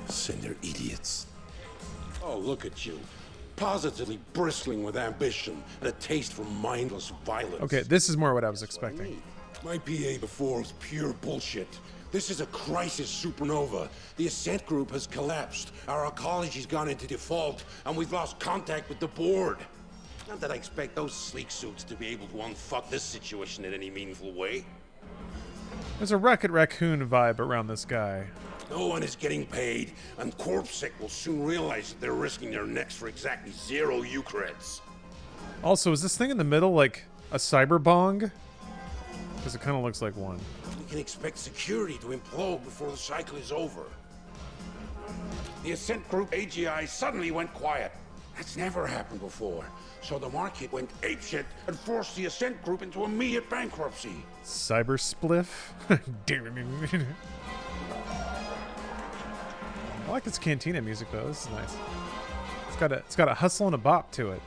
Send their idiots. Oh, look at you. Positively bristling with ambition and a taste for mindless violence. Okay, this is more what I was expecting. My PA before was pure bullshit. This is a crisis supernova. The Ascent group has collapsed. Our ecology's gone into default, and we've lost contact with the board. Not that I expect those sleek suits to be able to unfuck this situation in any meaningful way. There's a Rocket Raccoon vibe around this guy. No one is getting paid, and CorpSec will soon realize that they're risking their necks for exactly 0 Eucreds. Also, is this thing in the middle like a cyber bong? Because it kind of looks like one. We can expect security to implode before the cycle is over. The Ascent Group AGI suddenly went quiet. That's never happened before. So the market went apeshit and forced the Ascent Group into immediate bankruptcy. Cyber spliff? I like this cantina music though. This is nice. It's got a hustle and a bop to it.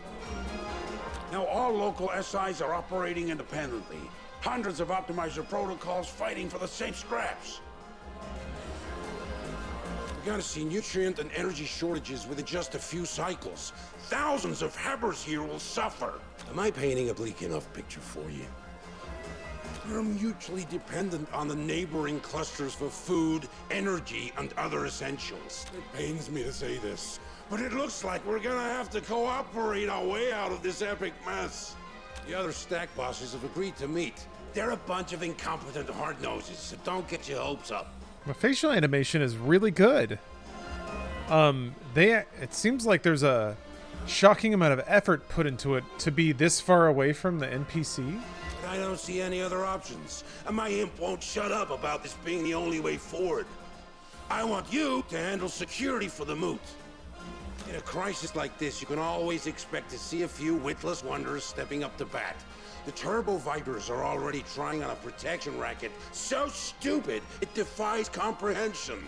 Now all local SIs are operating independently. Hundreds of optimizer protocols fighting for the safe scraps. We're gonna see nutrient and energy shortages within just a few cycles. Thousands of Habbers here will suffer. Am I painting a bleak enough picture for you? We're mutually dependent on the neighboring clusters for food, energy, and other essentials. It pains me to say this, but it looks like we're gonna have to cooperate our way out of this epic mess. The other stack bosses have agreed to meet. They're a bunch of incompetent hard-noses, so don't get your hopes up. The facial animation is really good. It seems like there's a shocking amount of effort put into it to be this far away from the NPC. But I don't see any other options, and my imp won't shut up about this being the only way forward. I want you to handle security for the moot. In a crisis like this, you can always expect to see a few witless wonders stepping up to bat. The Turbo Vipers are already trying on a protection racket so stupid it defies comprehension.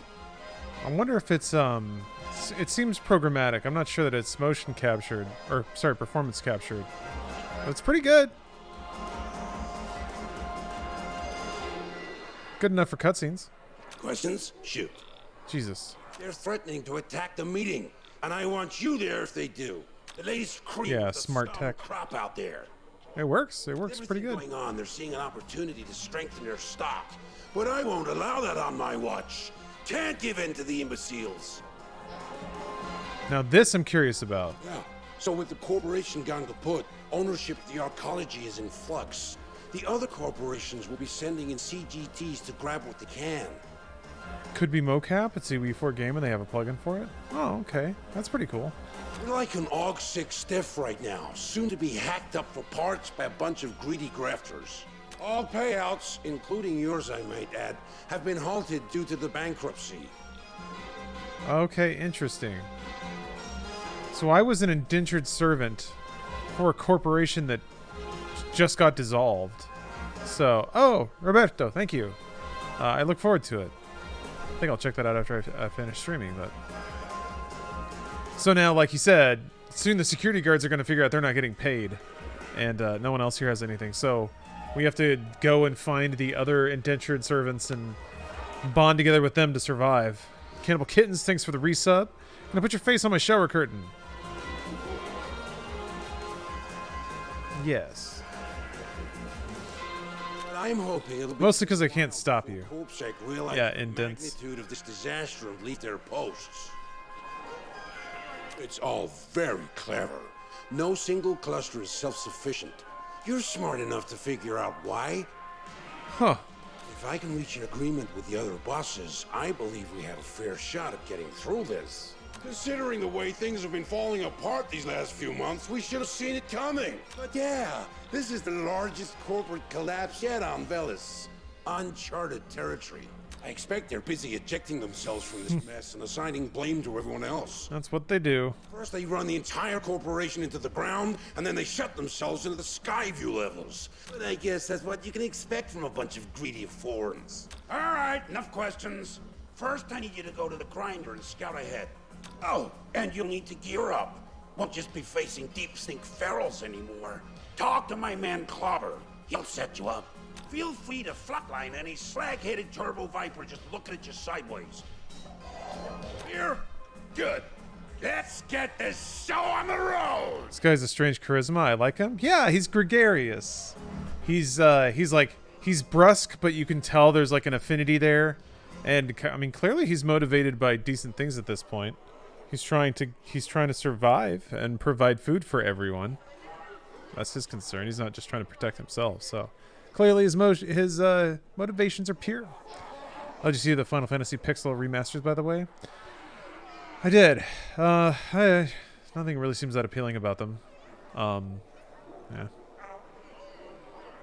I wonder if it's it seems programmatic. I'm not sure that it's motion captured or sorry, performance captured. But it's pretty good. Good enough for cutscenes. Questions? Shoot. Jesus. They're threatening to attack the meeting, and I want you there if they do. The latest creep Yeah, with the smart scum tech. crop out there. It works. It works pretty good. Going on, they're seeing an opportunity to strengthen their stock, but I won't allow that on my watch. Can't give in to the imbeciles. Now this I'm curious about. Yeah. So with the corporation gone kaput, ownership of the arcology is in flux. The other corporations will be sending in CGTs to grab what they can. Could be mocap. It's a Wii4 game and they have a plugin for it. Oh, okay. That's pretty cool. We're like an AUG6 stiff right now, soon to be hacked up for parts by a bunch of greedy grafters. All payouts, including yours I might add, have been halted due to the bankruptcy. Okay, interesting. So I was an indentured servant for a corporation that just got dissolved. So, oh, Roberto, thank you. I look forward to it. I think I'll check that out after I finish streaming, but... So now, like you said, soon the security guards are going to figure out they're not getting paid. And no one else here has anything. So we have to go and find the other indentured servants and bond together with them to survive. Cannibal Kittens, thanks for the resub. Gonna put your face on my shower curtain. Yes. I'm hoping it'll be Mostly because I can't stop you. CorpSec realize Yeah, the indents. magnitude of this disaster and leave their posts. It's all very clever. No single cluster is self-sufficient. You're smart enough to figure out why. Huh. If I can reach an agreement with the other bosses, I believe we have a fair shot at getting through this. Considering the way things have been falling apart these last few months, we should have seen it coming. But yeah, this is the largest corporate collapse yet on Velis. Uncharted territory. I expect they're busy ejecting themselves from this mess and assigning blame to everyone else. That's what they do. First they run the entire corporation into the ground, and then they shut themselves into the sky view levels. But I guess that's what you can expect from a bunch of greedy foreigners. All right, enough questions. First, I need you to go to the grinder and scout ahead. Oh, and you'll need to gear up. Won't just be facing deep sink ferals anymore. Talk to my man Clobber. He'll set you up. Feel free to flatline any slag-headed turbo viper just looking at you sideways. Here? Good. Let's get this show on the road! This guy's a strange charisma. I like him. Yeah, he's gregarious. He's brusque, but you can tell there's like an affinity there. And I mean, clearly he's motivated by decent things at this point. He's trying to survive and provide food for everyone. That's his concern. He's not just trying to protect himself. So clearly his motivations are pure. Oh, did you see the Final Fantasy Pixel remasters, by the way? I did. Nothing really seems that appealing about them. Yeah.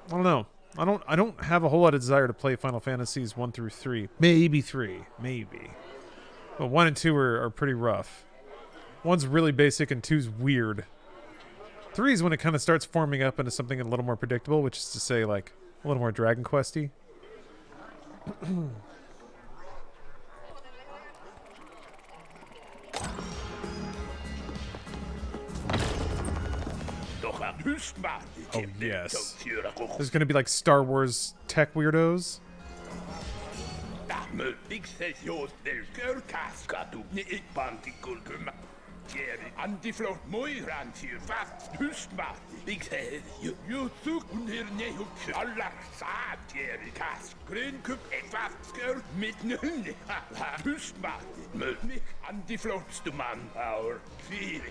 I don't know. I don't have a whole lot of desire to play Final Fantasies 1 through 3. Maybe 3. Maybe. But 1 and 2 are pretty rough. 1's really basic and 2's weird. 3 is when it kind of starts forming up into something a little more predictable, which is to say, like, a little more Dragon Quest-y. Oh, yes. There's going to be like Star Wars tech weirdos.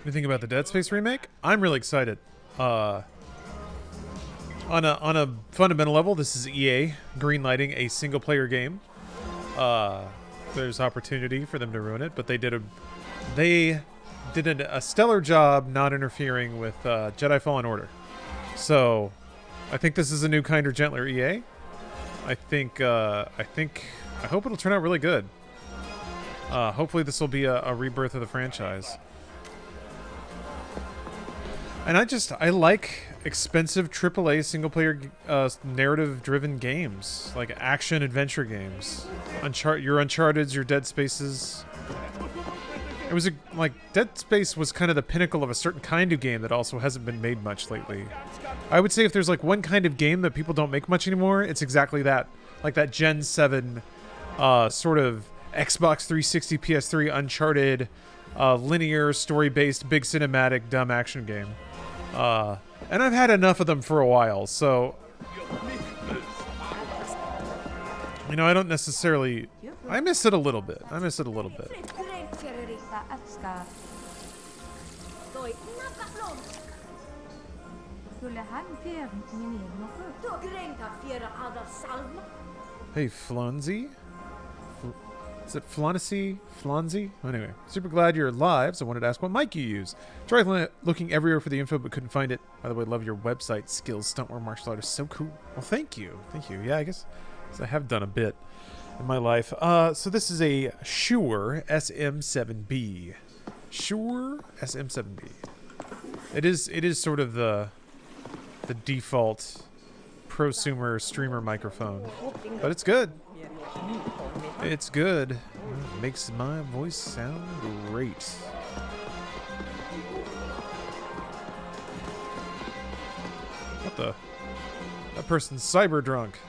Anything about the Dead Space remake? I'm really excited. On a fundamental level, this is EA greenlighting a single-player game. There's opportunity for them to ruin it, but they did a stellar job not interfering with Jedi Fallen Order. So, I think this is a new, kinder, gentler EA. I hope it'll turn out really good. Hopefully, this will be a rebirth of the franchise. And I like expensive AAA single-player narrative-driven games, like action-adventure games. Your Uncharted's, your Dead Spaces. It was Dead Space was kind of the pinnacle of a certain kind of game that also hasn't been made much lately. I would say if there's like one kind of game that people don't make much anymore, it's exactly that. Like that Gen 7 sort of Xbox 360, PS3 Uncharted, linear, story-based, big cinematic, dumb action game. And I've had enough of them for a while, so... You know, I don't necessarily... I miss it a little bit. Hey, Flunzy? Is it Flonzy? Anyway, super glad you're live, so I wanted to ask what mic you use. Tried looking everywhere for the info, but couldn't find it. By the way, love your website, Skills Stuntwear Martial Artist. So cool. Well, thank you. Yeah, I guess I have done a bit in my life. So this is a Shure SM7B. Shure SM7B. It is sort of the default prosumer streamer microphone, but it's good. It's good. It makes my voice sound great. What the? That person's cyber drunk.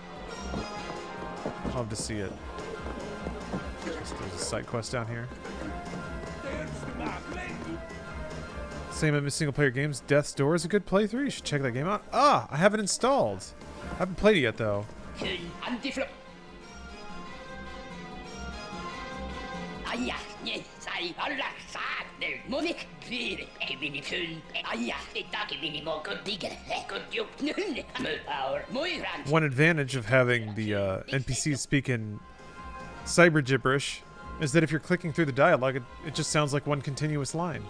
Love to see it. There's a side quest down here. Same as single player games. Death's Door is a good playthrough. You should check that game out. Ah, I have it installed. I haven't played it yet though. One advantage of having the NPCs speak in cyber gibberish is that if you're clicking through the dialogue, it just sounds like one continuous line.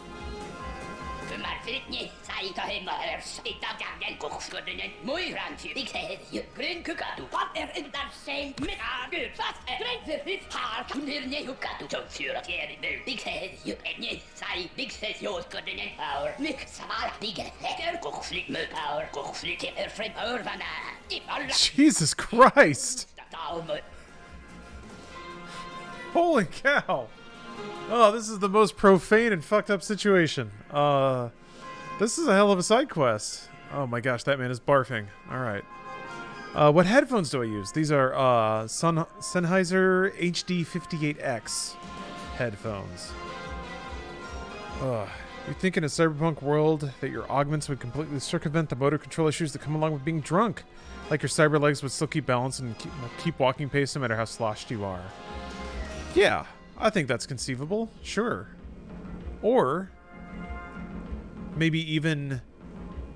Jesus Christ! Holy cow! Oh, this is the most profane and fucked up situation. This is a hell of a side quest. Oh my gosh, that man is barfing. All right. What headphones do I use? These are Sennheiser HD58X headphones. You'd think in a cyberpunk world that your augments would completely circumvent the motor control issues that come along with being drunk. Like your cyber legs would still keep balance and keep walking pace no matter how sloshed you are. Yeah, I think that's conceivable. Sure. Or maybe even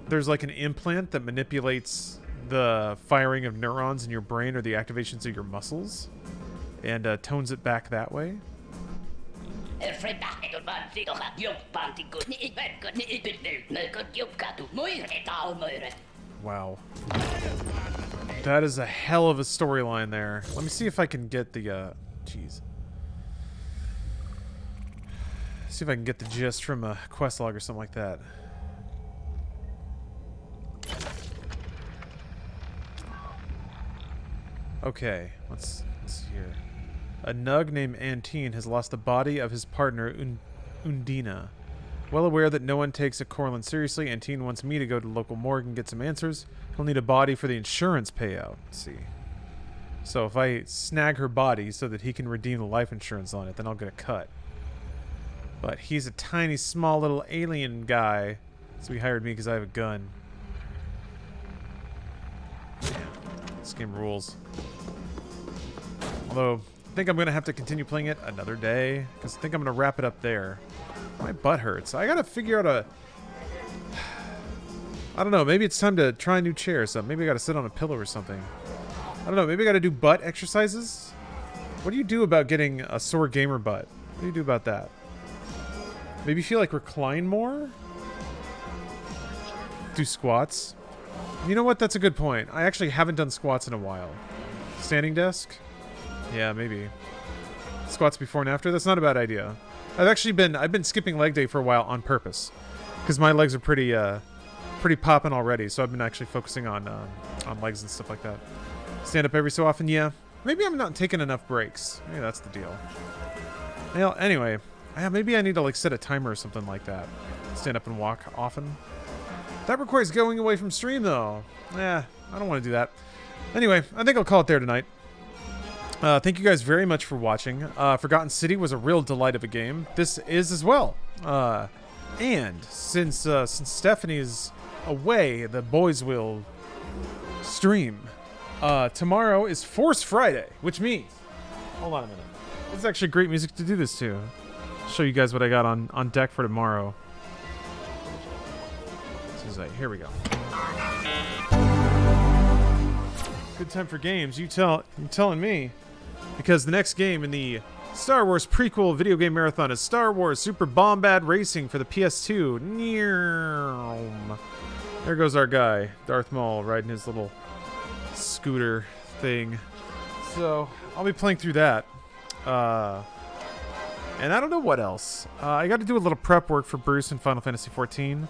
there's like an implant that manipulates the firing of neurons in your brain or the activations of your muscles and tones it back that way. Wow. That is a hell of a storyline there. Let me see if I can get the, jeez. See if I can get the gist from a quest log or something like that. Okay, let's see here. A nug named Antine has lost the body of his partner, Undina. Well aware that no one takes a Corlin seriously, Antine wants me to go to the local morgue and get some answers. He'll need a body for the insurance payout. Let's see. So if I snag her body so that he can redeem the life insurance on it, then I'll get a cut. But he's a tiny, small little alien guy, so he hired me because I have a gun. This game rules. Although, I think I'm going to have to continue playing it another day, because I think I'm going to wrap it up there. My butt hurts. I got to figure out a... I don't know, maybe it's time to try a new chair or something. Maybe I got to sit on a pillow or something. I don't know, maybe I got to do butt exercises? What do you do about getting a sore gamer butt? What do you do about that? Maybe feel like recline more? Do squats? You know what? That's a good point. I actually haven't done squats in a while. Standing desk? Yeah, maybe. Squats before and after? That's not a bad idea. I've been skipping leg day for a while on purpose. Because my legs are pretty popping already, so I've been actually focusing on legs and stuff like that. Stand up every so often, yeah. Maybe I'm not taking enough breaks. Maybe that's the deal. Well, anyway, maybe I need to like set a timer or something like that. Stand up and walk often. That requires going away from stream, though. I don't want to do that. Anyway, I think I'll call it there tonight. Thank you guys very much for watching. Forgotten City was a real delight of a game. This is as well. And since Stephanie is away, the boys will stream. Tomorrow is Force Friday, which means... Hold on a minute. It's actually great music to do this to. I'll show you guys what I got on deck for tomorrow. Here we go. Good time for games. You're telling me. Because the next game in the Star Wars prequel video game marathon is Star Wars Super Bombad Racing for the PS2. There goes our guy, Darth Maul, riding his little scooter thing. So, I'll be playing through that. And I don't know what else. I got to do a little prep work for Bruce in Final Fantasy XIV.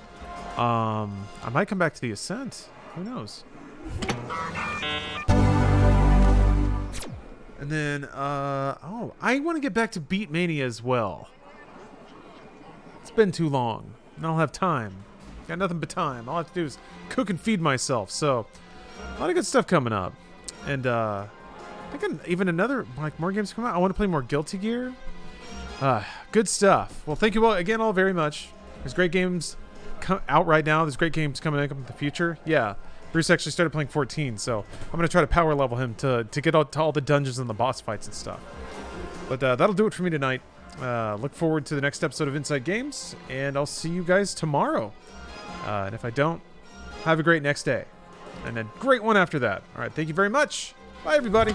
I might come back to the Ascent. Who knows? And then, I want to get back to Beat Mania as well. It's been too long. And I don't have time. Got nothing but time. All I have to do is cook and feed myself. So, a lot of good stuff coming up. And, I think even more games coming out. I want to play more Guilty Gear. Good stuff. Well, thank you all again all very much. There's great games out right now. There's great games coming up in the future. Yeah. Bruce actually started playing 14, so I'm going to try to power level him to get to all the dungeons and the boss fights and stuff. But that'll do it for me tonight. Look forward to the next episode of Inside Games, and I'll see you guys tomorrow. And if I don't, have a great next day. And a great one after that. All right, thank you very much. Bye, everybody.